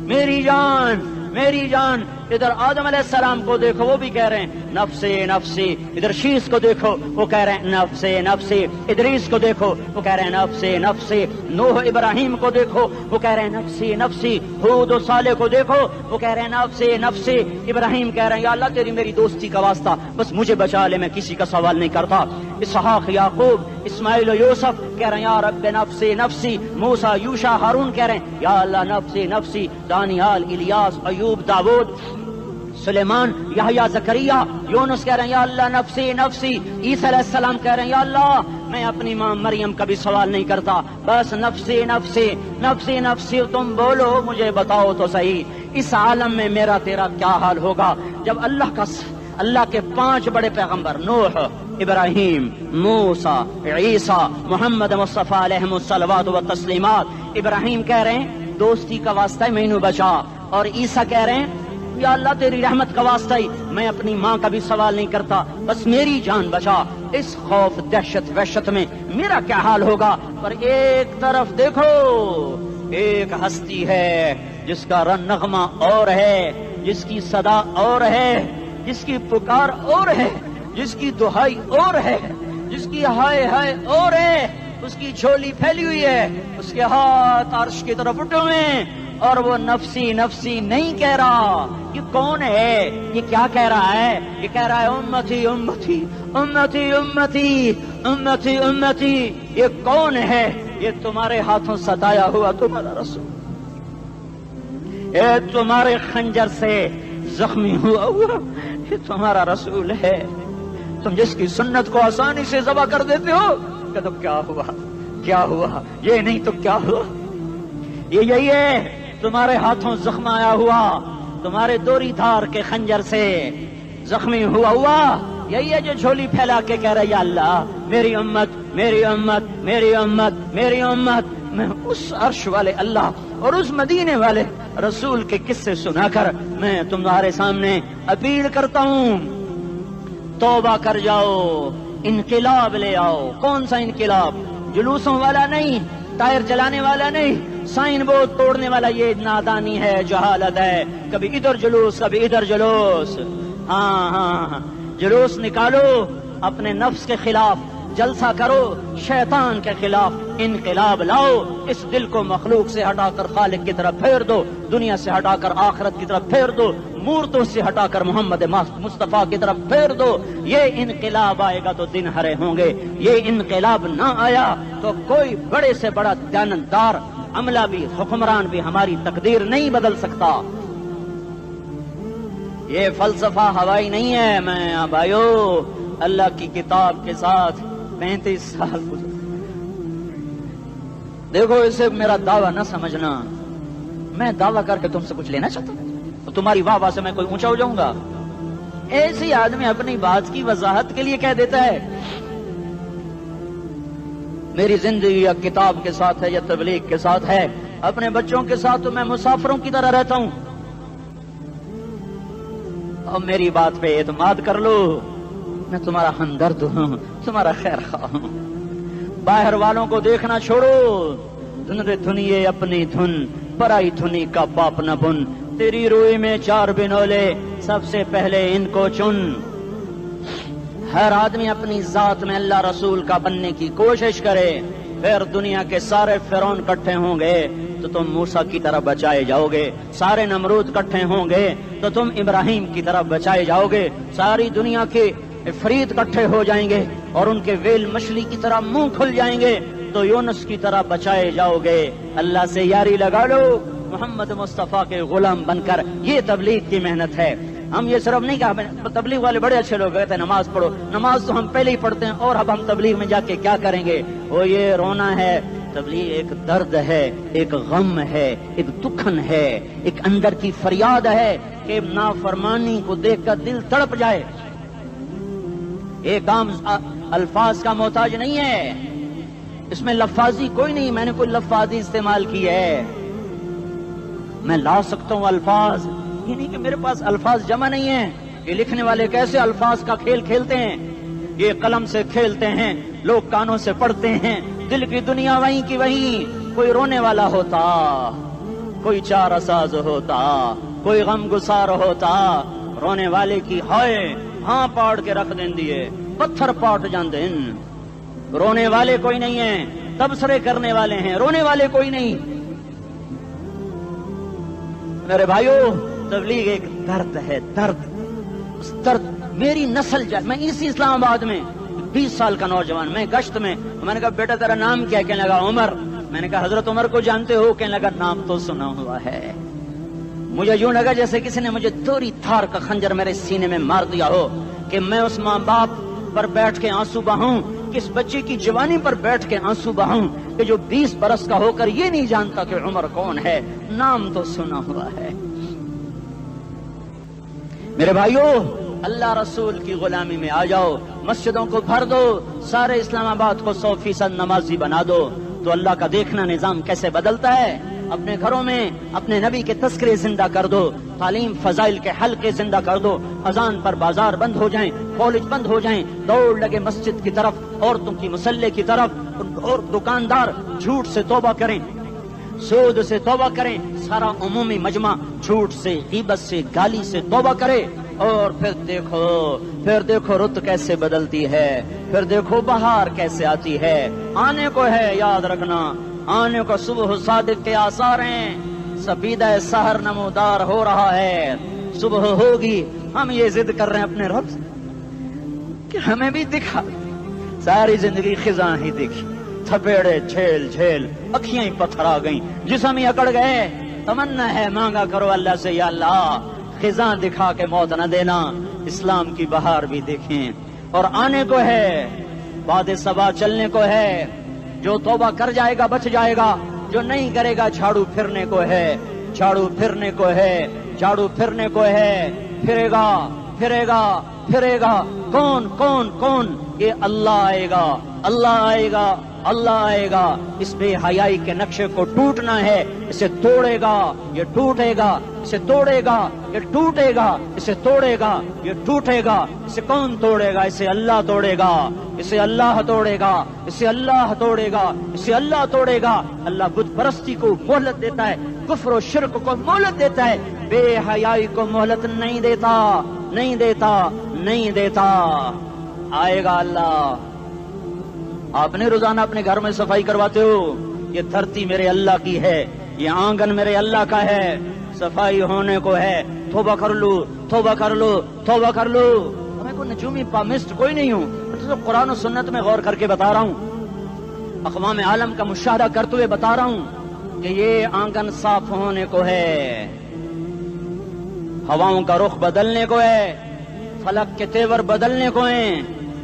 میری جان میری جان۔ ادھر آدم علیہ السلام کو دیکھو، وہ بھی کہہ رہے ہیں نفسی نفسی۔ ادھر شیش کو دیکھو، وہ کہہ رہے ہیں نفسی نفسی۔ ادریس کو دیکھو، وہ کہہ رہے ہیں نفسی نفسی۔ نوح ابراہیم کو دیکھو، وہ کہہ رہے ہیں نفسی نفسی۔ ہود و صالح کو دیکھو، وہ کہہ رہے ہیں نفسی نفسی۔ ابراہیم کہہ رہے ہیں یا اللہ تیری میری دوستی کا واسطہ، بس مجھے بچا لے، میں کسی کا سوال نہیں کرتا۔ اسحاق یعقوب اسماعیل و یوسف کہہ رہے ہیں یا رب نفسی نفسی۔ موسیٰ یوشع ہارون کہہ رہے ہیں یا اللہ نفسی نفسی۔ دانیال الیاس ایوب داؤد سلیمان یحییٰ زکریا یونس کہہ رہے ہیں یا اللہ نفسی نفسی۔ عیسیٰ علیہ السلام کہہ رہے ہیں یا اللہ میں اپنی ماں مریم کا بھی سوال نہیں کرتا، بس نفسی نفسی نفسی نفسی۔ تم بولو مجھے بتاؤ تو صحیح، اس عالم میں میرا تیرا کیا حال ہوگا جب اللہ کے 5 بڑے پیغمبر نوح، ابراہیم، موسیٰ، عیسیٰ، محمد مصطفیٰ علیہ الصلوات و تسلیمات۔ ابراہیم کہہ رہے ہیں دوستی کا واسطہ ہے مینوں بچا، اور عیسیٰ کہہ رہے ہیں یا اللہ تیری رحمت کا واسطہ ہی میں اپنی ماں کا بھی سوال نہیں کرتا، بس میری جان بچا۔ اس خوف دہشت وحشت میں میرا کیا حال ہوگا؟ پر ایک طرف دیکھو، ایک ہستی ہے جس کا نغمہ اور ہے، جس کی صدا اور ہے، جس کی پکار اور ہے، جس کی دہائی اور ہے، جس کی ہائے ہائے اور ہے۔ اس کی جھولی پھیلی ہوئی ہے، اس کے ہاتھ عرش کی طرف اٹھے ہوئے ہیں، اور وہ نفسی نفسی نہیں کہہ رہا۔ یہ کون ہے؟ یہ کیا کہہ رہا ہے؟ یہ کہہ رہا ہے امتی امتی امتی امتی امتی امتی۔ یہ کون ہے؟ یہ تمہارے ہاتھوں ستایا ہوا تمہارا رسول، یہ تمہارے خنجر سے زخمی ہوا یہ تمہارا رسول ہے۔ تم جس کی سنت کو آسانی سے ذبح کر دیتے ہو، کہ تو کیا ہوا کیا ہوا، یہ نہیں تو کیا ہوا۔ یہ یہی ہے تمہارے ہاتھوں زخم آیا ہوا، تمہارے دوری دھار کے خنجر سے زخمی ہوا، یہی ہے جو جھولی پھیلا کے کہہ رہا ہے یا اللہ میری امت میری امت میری امت میری امت۔ میں اس عرش والے اللہ اور اس مدینے والے رسول کے قصے سنا کر میں تمہارے سامنے اپیل کرتا ہوں، توبہ کر جاؤ، انقلاب لے آؤ۔ کون سا انقلاب؟ جلوسوں والا نہیں، ٹائر چلانے والا نہیں، سائن بورڈ توڑنے والا، یہ نادانی ہے، جہالت ہے۔ کبھی ادھر جلوس کبھی ادھر جلوس۔ ہاں جلوس نکالو، اپنے نفس کے خلاف جلسہ کرو، شیطان کے خلاف انقلاب لاؤ۔ اس دل کو مخلوق سے ہٹا کر خالق کی طرف پھیر دو، دنیا سے ہٹا کر آخرت کی طرف پھیر دو، مورتوں سے ہٹا کر محمد مصطفیٰ کی طرف پھیر دو۔ یہ انقلاب آئے گا تو دن ہرے ہوں گے، یہ انقلاب نہ آیا تو کوئی بڑے سے بڑا دیانتدار عملہ بھی، حکمران بھی ہماری تقدیر نہیں بدل سکتا۔ یہ فلسفہ ہوائی نہیں ہے۔ میں بھائیو اللہ کی کتاب کے ساتھ 35 سال گزر، دیکھو اسے میرا دعویٰ نہ سمجھنا، میں دعویٰ کر کے تم سے کچھ لینا چاہتا ہوں تو تمہاری واہ واہ سے میں کوئی اونچا ہو جاؤں گا؟ ایسی آدمی اپنی بات کی وضاحت کے لیے کہہ دیتا ہے میری زندگی یا کتاب کے ساتھ ہے یا تبلیغ کے ساتھ ہے، اپنے بچوں کے ساتھ تو میں مسافروں کی طرح رہتا ہوں، اور میری بات پہ اعتماد کر لو، میں تمہارا ہمدرد ہوں، تمہارا خیر خواہ ہوں۔ باہر والوں کو دیکھنا چھوڑو، دھن رے دھنیے اپنی دھن، پرائی دھنی کا باپ نہ بن، تیری روئی میں 4 بنولے، سب سے پہلے ان کو چن۔ ہر آدمی اپنی ذات میں اللہ رسول کا بننے کی کوشش کرے، پھر دنیا کے سارے فرعون اکٹھے ہوں گے تو تم موسیٰ کی طرح بچائے جاؤ گے، سارے نمرود اکٹھے ہوں گے تو تم ابراہیم کی طرح بچائے جاؤ گے، ساری دنیا کے فرید اکٹھے ہو جائیں گے اور ان کے ویل مچھلی کی طرح منہ کھل جائیں گے تو یونس کی طرح بچائے جاؤ گے۔ اللہ سے یاری لگا لو، محمد مصطفیٰ کے غلام بن کر۔ یہ تبلیغ کی محنت ہے۔ ہم یہ صرف نہیں کہا، تبلیغ والے بڑے اچھے لوگ کہتے ہیں نماز پڑھو، نماز تو ہم پہلے ہی پڑھتے ہیں، اور اب ہم تبلیغ میں جا کے کیا کریں گے؟ وہ یہ رونا ہے تبلیغ ایک درد ہے، ایک غم ہے، ایک دکھن ہے، ایک اندر کی فریاد ہے کہ نافرمانی کو دیکھ کر دل تڑپ جائے. ایک عام الفاظ کا محتاج نہیں ہے، اس میں لفاظی کوئی نہیں. میں نے کوئی لفاظی استعمال کی ہے، میں لا سکتا ہوں الفاظ، یہ نہیں کہ میرے پاس الفاظ جمع نہیں ہیں. یہ لکھنے والے کیسے الفاظ کا کھیل کھیلتے ہیں، یہ قلم سے کھیلتے ہیں، لوگ کانوں سے پڑھتے ہیں. دل کی دنیا وہیں کی وہیں. کوئی رونے والا ہوتا، کوئی چارہ ساز ہوتا، کوئی غم گسار ہوتا. رونے والے کی ہائے ہاں پاڑ کے رکھ دیں دیے، پتھر پاٹ جان دیں. رونے والے کوئی نہیں ہیں، تبصرے کرنے والے ہیں، رونے والے کوئی نہیں. میرے بھائیو، تبلیغ ایک درد ہے، درد. اس درد میری نسل جائے. میں اسی اسلام آباد میں 20 سال کا نوجوان، میں گشت میں نے کہا بیٹا تیرا نام کیا؟ کہنے لگا عمر. میں نے کہا حضرت عمر کو جانتے ہو؟ کہنے لگا نام تو سنا ہوا ہے. مجھے یوں لگا جیسے کسی نے مجھے دوری تھار کا خنجر میرے سینے میں مار دیا ہو کہ میں اس ماں باپ پر بیٹھ کے آنسو بہاؤں، کس بچے کی جوانی پر بیٹھ کے آنسو بہاؤں کہ جو 20 برس کا ہو کر یہ نہیں جانتا کہ عمر کون ہے. نام تو سنا ہوا ہے. میرے بھائیو، اللہ رسول کی غلامی میں آ جاؤ، مسجدوں کو بھر دو، سارے اسلام آباد کو 100% نمازی بنا دو، تو اللہ کا دیکھنا نظام کیسے بدلتا ہے. اپنے گھروں میں اپنے نبی کے تذکرے زندہ کر دو، تعلیم فضائل کے حلقے زندہ کر دو. اذان پر بازار بند ہو جائیں، کالج بند ہو جائیں، دوڑ لگے مسجد کی طرف، عورتوں کی مصلے کی طرف. اور دکاندار جھوٹ سے توبہ کریں، سود سے توبہ کریں. سارا عمومی مجمع جھوٹ سے، غیبت سے، گالی سے توبہ کرے. اور پھر دیکھو رت کیسے بدلتی ہے، پھر دیکھو بہار کیسے آتی ہے. آنے کو ہے، یاد رکھنا، آنے کو صبح صادق کے آثار ہیں. سپیدہ سحر نمودار ہو رہا ہے، صبح ہوگی. ہم یہ ضد کر رہے ہیں اپنے رب سے کہ ہمیں بھی دکھا. ساری زندگی خزاں ہی دکھی، تھپیڑے جھیل جھیل، اکھیاں ہی پتھر آ گئیں، جسم ہی اکڑ گئے. تمنا ہے مانگا کرو اللہ سے، یا اللہ خزاں دکھا کے موت نہ دینا، اسلام کی بہار بھی دیکھیں. اور آنے کو ہے، باد صبا چلنے کو ہے. جو توبہ کر جائے گا بچ جائے گا، جو نہیں کرے گا جھاڑو پھرنے کو ہے، جھاڑو پھرنے کو ہے، جھاڑو پھرنے کو ہے. پھرے گا پھرے گا پھرے گا. کون کون کون؟ یہ اللہ آئے گا، اللہ آئے گا، اللہ آئے گا. اس بے حیائی کے نقشے کو ٹوٹنا ہے. اسے توڑے گا، یہ ٹوٹے گا. اسے توڑے گا، یہ ٹوٹے گا. اسے توڑے گا، یہ ٹوٹے گا. اسے کون توڑے گا؟ اسے اللہ توڑے گا، اسے اللہ توڑے گا، اسے اللہ توڑے گا، اسے اللہ توڑے گا. اللہ بت پرستی کو مہلت دیتا ہے، کفر و شرک کو مہلت دیتا ہے، بے حیائی کو مہلت نہیں دیتا، نہیں دیتا، نہیں دیتا. آئے گا اللہ. آپ نے روزانہ اپنے گھر میں صفائی کرواتے ہو. یہ دھرتی میرے اللہ کی ہے، یہ آنگن میرے اللہ کا ہے، صفائی ہونے کو ہے. توبہ کر لو، توبہ کر لو، توبہ کر لو. میں کوئی نجومی پامسٹ کوئی نہیں ہوں، تو قرآن و سنت میں غور کر کے بتا رہا ہوں، اقوام عالم کا مشاہدہ کرتے ہوئے بتا رہا ہوں کہ یہ آنگن صاف ہونے کو ہے، ہواؤں کا رخ بدلنے کو ہے، فلک کے تیور بدلنے کو ہیں.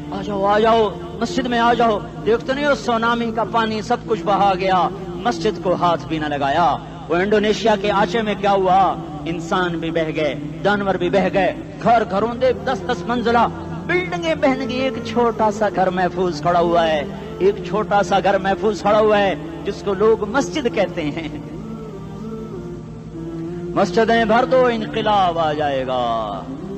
آ جاؤ آ جاؤ، مسجد میں آ جاؤ. دیکھتے نہیں ہو سونامی کا پانی سب کچھ بہا گیا، مسجد کو ہاتھ بھی نہ لگایا. وہ انڈونیشیا کے آچے میں کیا ہوا؟ انسان بھی بہ گئے، جانور بھی بہ گئے. گھر گھروں دے 10-10 منزلہ بلڈنگیں بہن گئی. ایک چھوٹا سا گھر محفوظ کھڑا ہوا ہے، ایک چھوٹا سا گھر محفوظ کھڑا ہوا ہے جس کو لوگ مسجد کہتے ہیں. مسجدیں بھر دو، انقلاب آ جائے گا.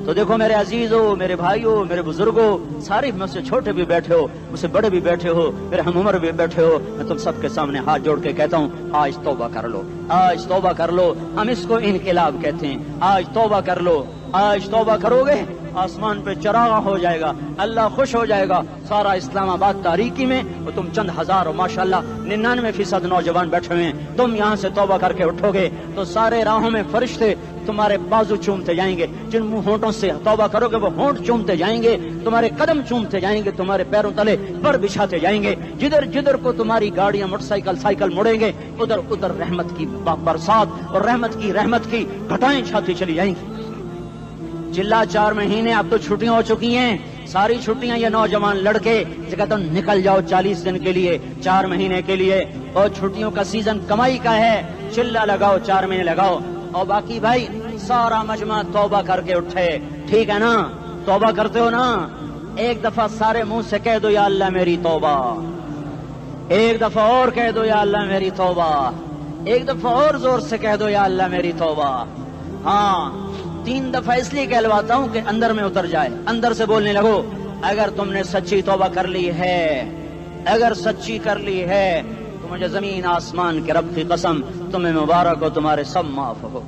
تو دیکھو میرے عزیزوں، میرے بھائیوں، میرے بزرگوں، سارے مجھ سے چھوٹے بھی بیٹھے ہو، مجھ سے بڑے بھی بیٹھے ہو، میرے ہم عمر بھی بیٹھے ہو. میں تم سب کے سامنے ہاتھ جوڑ کے کہتا ہوں، آج توبہ کر لو، آج توبہ کر لو. ہم اس کو انقلاب کہتے ہیں. آج توبہ کر لو. آج توبہ کرو گے، آسمان پہ چراغ ہو جائے گا، اللہ خوش ہو جائے گا. سارا اسلام آباد تاریکی میں، اور تم چند ہزار اور ماشاءاللہ 99% نوجوان بیٹھے ہوئے ہیں. تم یہاں سے توبہ کر کے اٹھو گے تو سارے راہوں میں فرشتے تمہارے بازو چومتے جائیں گے. جن منہ ہونٹوں سے توبہ کرو گے وہ ہونٹ چومتے جائیں گے، تمہارے قدم چومتے جائیں گے، تمہارے پیروں تلے پر بچھاتے جائیں گے. جدھر جدھر کو تمہاری گاڑیاں موٹر سائیکل مڑیں گے، ادھر ادھر رحمت کی برسات اور رحمت کی گھٹائیں چھاتی چلی جائیں گی. چلا 4 مہینے اب تو چھٹیاں ہو چکی ہیں، ساری چھٹیاں یہ نوجوان لڑکے جو کہتے ہیں نکل جاؤ 40 دن کے لیے 4 مہینے کے لیے، اور چھٹیوں کا سیزن کمائی کا ہے، چلا لگاؤ 4 مہینے لگاؤ، اور باقی بھائی سارا مجمع توبہ کر کے اٹھے، ٹھیک ہے نا؟ توبہ کرتے ہو نا؟ ایک دفعہ سارے منہ سے کہہ دو یا اللہ میری توبہ، ایک دفعہ اور کہہ دو یا اللہ میری توبہ، ایک دفعہ اور زور سے کہہ دو یا اللہ میری توبہ۔ ہاں 3 دفعہ اس لیے کہلواتا ہوں کہ اندر میں اتر جائے، اندر سے بولنے لگو اگر تم نے سچی توبہ کر لی ہے، اگر سچی کر لی ہے تو مجھے زمین آسمان کے رب کی قسم تمہیں مبارک ہو، تمہارے سب معاف ہو۔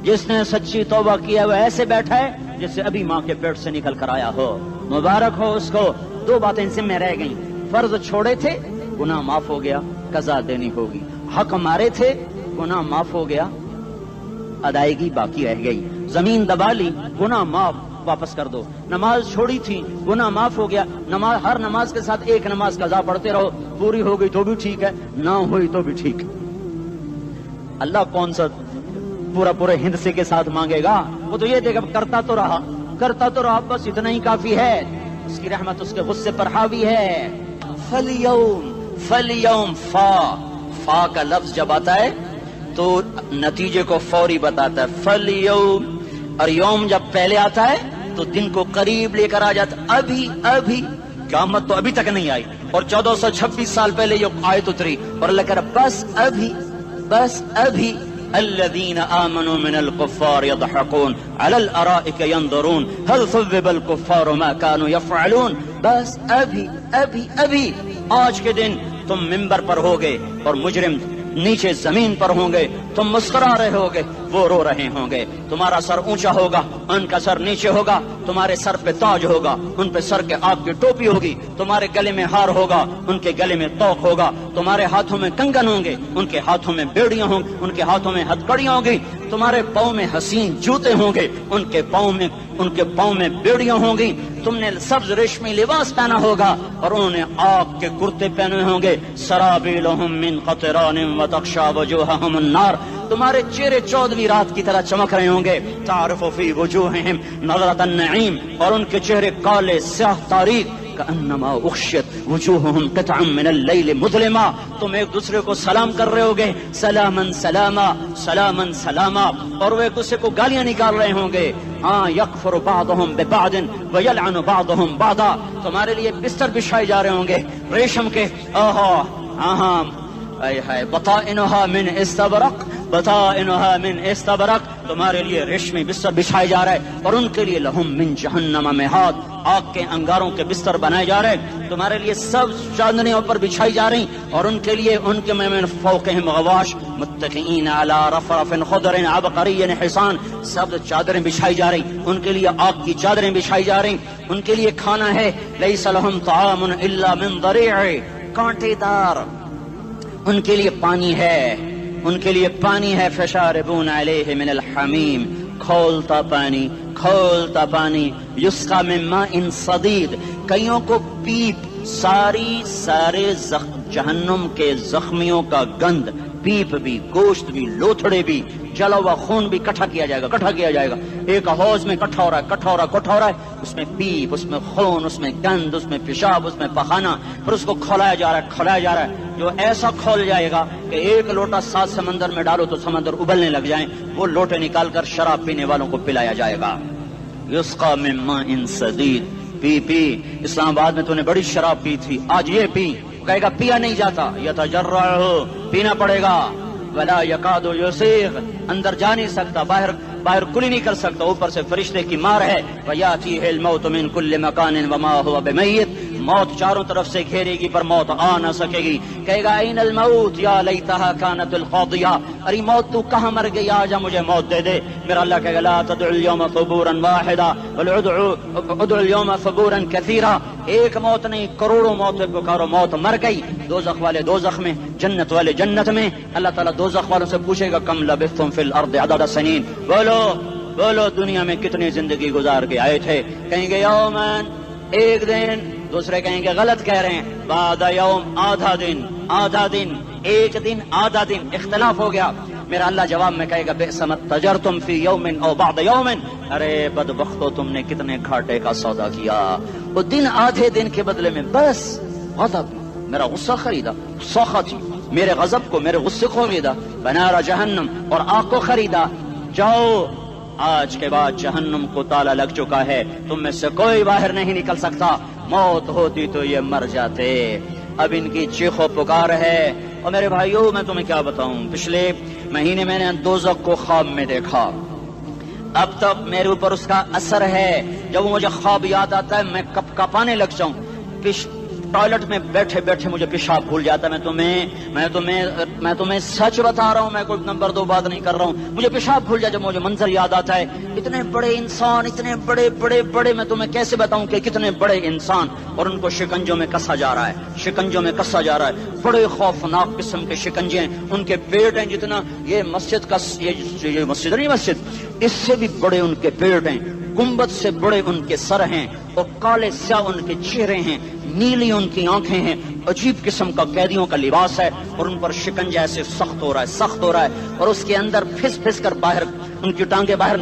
جس نے سچی توبہ کیا وہ ایسے بیٹھا ہے جسے ابھی ماں کے پیٹ سے نکل کر آیا ہو، مبارک ہو اس کو۔ 2 باتیں ان سے میں رہ گئیں، فرض چھوڑے تھے گناہ معاف ہو گیا، قضا دینی ہوگی، حق مارے تھے گناہ معاف ہو گیا، ادائیگی باقی رہ گئی، زمین دبا لی گناہ معاف، واپس کر دو، نماز چھوڑی تھی گناہ معاف ہو گیا، نماز ہر نماز کے ساتھ ایک نماز قضا پڑھتے رہو، پوری ہو گئی تو بھی ٹھیک ہے، نہ ہوئی تو بھی ٹھیک ہے۔ اللہ کون سا پورے ہند سے کے ساتھ مانگے گا؟ وہ تو یہ دیکھا کرتا تو رہا، بس اتنا ہی کافی ہے، اس کی رحمت اس کے غصے پر حاوی ہے۔ فَالْيَوْمِ فا کا لفظ جب آتا ہے تو نتیجے کو فوری بتاتا ہے، فَالْيَوْمِ، اور یوم جب پہلے آتا ہے تو دن کو قریب لے کر آ جاتا، ابھی قیامت تو ابھی تک نہیں آئی، اور 1426 سال پہلے یہ آیت اتری، اور اللہ کہہ رہا بس ابھی الذين آمنوا من الكفار يضحكون على الارائك ينظرون هل ثوب الكفار ما كانوا يفعلون، بس ابھی آج کے دن تم منبر پر ہوگے اور مجرم نیچے زمین پر ہوں گے، تم مسکرا رہے ہوگے، وہ رو رہے ہوں گے، تمہارا سر اونچا ہوگا، ان کا سر نیچے ہوگا، تمہارے سر پہ تاج ہوگا، ان پہ سر کے آگ کی ٹوپی ہوگی، تمہارے گلے میں ہار ہوگا، ان کے گلے میں توق ہوگا، تمہارے ہاتھوں میں کنگن ہوں گے، ان کے ہاتھوں میں بیڑیاں ہوں گی، ان کے ہاتھوں میں ہتھکڑیاں ہوں گی، تمہارے پاؤں میں حسین جوتے ہوں گے، ان کے پاؤں میں بیڑیاں ہوں گی، تم نے سبز ریشمی لباس پہنا ہوگا اور انہوں نے آگ کے کرتے پہنے ہوں گے، سرابیلہم من قطران وتغشی وجوہہم النار، تمہارے چہرے 14ویں رات کی طرح چمک رہے ہوں گے، تعرف فی وجوہہم نظرۃ النعیم، اور ان کے چہرے کالے سیاہ تاریک، کأنما اغشیت وجوہہم قطعا من اللیل مظلما، تم ایک دوسرے کو سلام کر رہے ہوگے، سلامن سلاما سلامن سلاما، اور وہ ایک دوسرے کو گالیاں نکال رہے ہوں گے، ہاں یکفر بعضہم ببعض ویلعن بعضہم بعضا، تمہارے لیے بستر بچھائے جا رہے ہوں گے ریشم کے، بطائنها من استبرق، بطائنها من استبرق، تمہارے لیے ریشمی بستر بچھائے جا رہے، اور ان کے لیے لہم من جہنم مہاد، آگ کے انگاروں کے بستر بنائے جا رہے، تمہارے لیے سب چادریں پر بچھائی جا رہی، اور ان کے لیے ان کے من فوقہم غواش متکئین علی رفرف خضر عبقری حصان، سب چادریں بچھائی جا رہی، ان کے لیے آگ کی چادریں بچھائی جا رہی، ان کے لیے کھانا ہے لیس لہم طعام الا من ضریع، کانٹے دار، ان کے لیے پانی ہے، ان کے لیے پانی ہے، فشاربون علیہ من الحمیم، کھولتا پانی، یسقا من ماء صدید، کئیوں کو پیپ، سارے جہنم کے زخمیوں کا گند، پیپ بھی، گوشت بھی، لوتھڑے بھی، جلا ہوا خون بھی کٹھا کیا جائے گا، ایک حوض میں کٹھا ہو رہا ہے، اس میں پیپ، اس میں خون، اس میں گند، اس میں پیشاب، اس میں پخانہ، پھر اس کو کھولایا جا رہا ہے، جو ایسا کھول جائے گا کہ 1 لوٹا 7 سمندر میں ڈالو تو سمندر ابلنے لگ جائیں، وہ لوٹے نکال کر شراب پینے والوں کو پلایا جائے گا، یسقا من ماء صدید، پی اسلام آباد میں تو نے بڑی شراب پی تھی، آج یہ پی، کہے گا پیا نہیں جاتا، یتجرعہ، پینا پڑے گا، ولا یکاد یسیغ، اندر جا نہیں سکتا، باہر کلی نہیں کر سکتا، اوپر سے فرشتے کی مار ہے، ویاتیہ الموت من کل مکان وما هو بمیت، موت چاروں طرف سے گھیرے گی پر موت آ نہ سکے گی، کہے گا این الموت یا لیتہا کانت القاضیہ، ارے موت تو کہاں مر گئی، آجا مجھے موت دے دے، میرا اللہ کہے گا لا تدعو اليوم ثبورا واحدا بل ادعو اليوم ثبورا کثیرا، ایک موت نہیں کروڑوں موتیں پکارو، موت مر گئی، دوزخ والے دوزخ میں، جنت والے جنت میں، اللہ تعالیٰ دوزخ والوں سے پوچھے گا کم لبثتم فی الارض عدد سنین، بولو دنیا میں کتنی زندگی گزار کے آئے تھے، کہیں گے یومن، ایک دن، دوسرے کہیں گے غلط کہہ رہے ہیں، بعد یوم، آدھا دن، ایک دن، آدھا دن، اختلاف ہو گیا، میرا اللہ جواب میں کہے گا بئس ما تجرتم فی یوم او بعد یوم، ارے بدبختو تم نے کتنے گھاٹے کا سودا کیا، وہ دن آدھے دن کے بدلے میں بس غضب، میرا غصہ خریدا، سخط میرے غضب کو، میرے غصے کو خریدا، بنار جہنم اور آگ کو خریدا، جاؤ آج کے بعد جہنم کو تالا لگ چکا ہے، تم میں سے کوئی باہر نہیں نکل سکتا، موت ہوتی تو یہ مر جاتے۔ اب ان کی چیخ و پکار ہے۔ اور میرے بھائیوں میں تمہیں کیا بتاؤں، پچھلے مہینے میں نے دوزخ کو خواب میں دیکھا، اب تک میرے اوپر اس کا اثر ہے، جب مجھے خواب یاد آتا ہے میں کپ کپانے لگ جاؤں، ٹوائلٹ میں بیٹھے بیٹھے مجھے پیشاب بھول جاتا ہے، میں تمہیں سچ بتا رہا ہوں، میں کوئی نمبر 2 بات نہیں کر رہا ہوں، مجھے پیشاب بھول جاتا ہے جب مجھے منظر یاد آتا ہے، اتنے بڑے انسان، اتنے بڑے بڑے بڑے، میں تمہیں کیسے بتاؤں کہ کتنے بڑے انسان، اور ان کو شکنجوں میں کسا جا رہا ہے، شکنجوں میں کسا جا رہا ہے، بڑے خوفناک قسم کے شکنجے ہیں، ان کے پیٹ ہیں جتنا یہ مسجد کا، یہ مسجد نہیں مسجد، اس سے بھی بڑے ان کے پیٹ ہیں، گنبد سے بڑے ان کے سر ہیں، اور کالے سیاہ ان کے چہرے ہیں، نیلی ان کی آنکھیں ہیں، عجیب قسم کا قیدیوں کا لباس ہے، اور ان پر شکنجہ ایسے سخت ہو رہا ہے، اور اس کے اندر پھس پھس کر باہر ان کی ٹانگیں باہر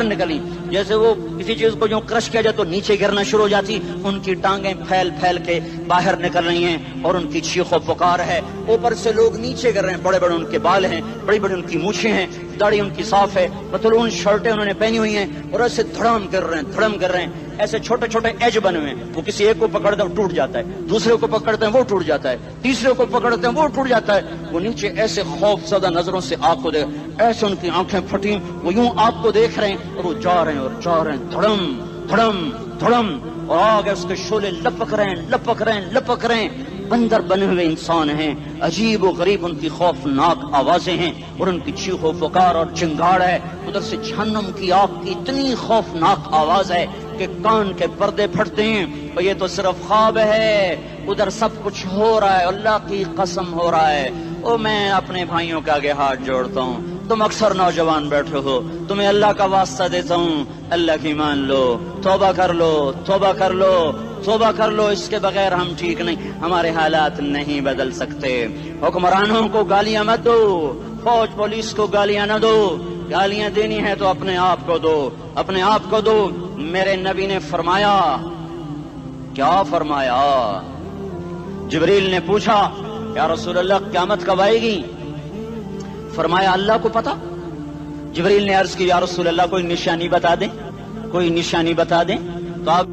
نکلی، جیسے وہ کسی چیز کو جو کرش کیا جائے تو نیچے گرنا شروع ہو جاتی، ان کی ٹانگیں پھیل پھیل کے باہر نکل رہی ہیں، اور ان کی چیخ و پکار ہے، اوپر سے لوگ نیچے گر رہے ہیں، بڑے بڑے ان کے بال ہیں، بڑی بڑی ان کی مونچھیں ہیں، داڑھی ان کی صاف ہے، پتلون شرٹیں انہوں نے پہنی ہوئی ہیں، اور ایسے دھڑم کر رہے ہیں، ایسے چھوٹے چھوٹے ایج بنے ہوئے ہیں، وہ کسی ایک کو پکڑتے ہیں ٹوٹ جاتا ہے، دوسرے کو پکڑتے ہیں وہ ٹوٹ جاتا ہے، تیسرے کو پکڑتے ہیں وہ ٹوٹ جاتا ہے، وہ نیچے ایسے خوف زدہ نظروں سے آگ کو دیکھ، ایسے ان کی آنکھیں پھٹی، وہ یوں آگ کو دیکھ رہے ہیں، اور وہ جا رہے ہیں، دھڑم دھڑم دھڑم، اور آگے اس کے شعلے لپک رہے ہیں، بندر بنے ہوئے انسان ہیں، عجیب و غریب ان کی خوفناک آوازیں ہیں، اور ان کی چیخ و پکار اور چنگاڑ ہے، ادھر سے جہنم کی آگ کی اتنی خوفناک آواز ہے کہ کان کے پردے پھٹتے ہیں، اور یہ تو صرف خواب ہے، ادھر سب کچھ ہو رہا ہے، اللہ کی قسم ہو رہا ہے۔ اور میں اپنے بھائیوں کے آگے ہاتھ جوڑتا ہوں، تم اکثر نوجوان بیٹھے ہو، تمہیں اللہ کا واسطہ دیتا ہوں، اللہ کی مان لو، توبہ کر لو، اس کے بغیر ہم ٹھیک نہیں، ہمارے حالات نہیں بدل سکتے۔ حکمرانوں کو گالیاں مت دو، فوج پولیس کو گالیاں نہ دو، گالیاں دینی ہے تو اپنے آپ کو دو۔ میرے نبی نے فرمایا، کیا فرمایا؟ جبریل نے پوچھا یا رسول اللہ قیامت کب آئے گی؟ فرمایا اللہ کو پتا۔ جبریل نے عرض کی یا رسول اللہ کوئی نشانی بتا دیں تو آپ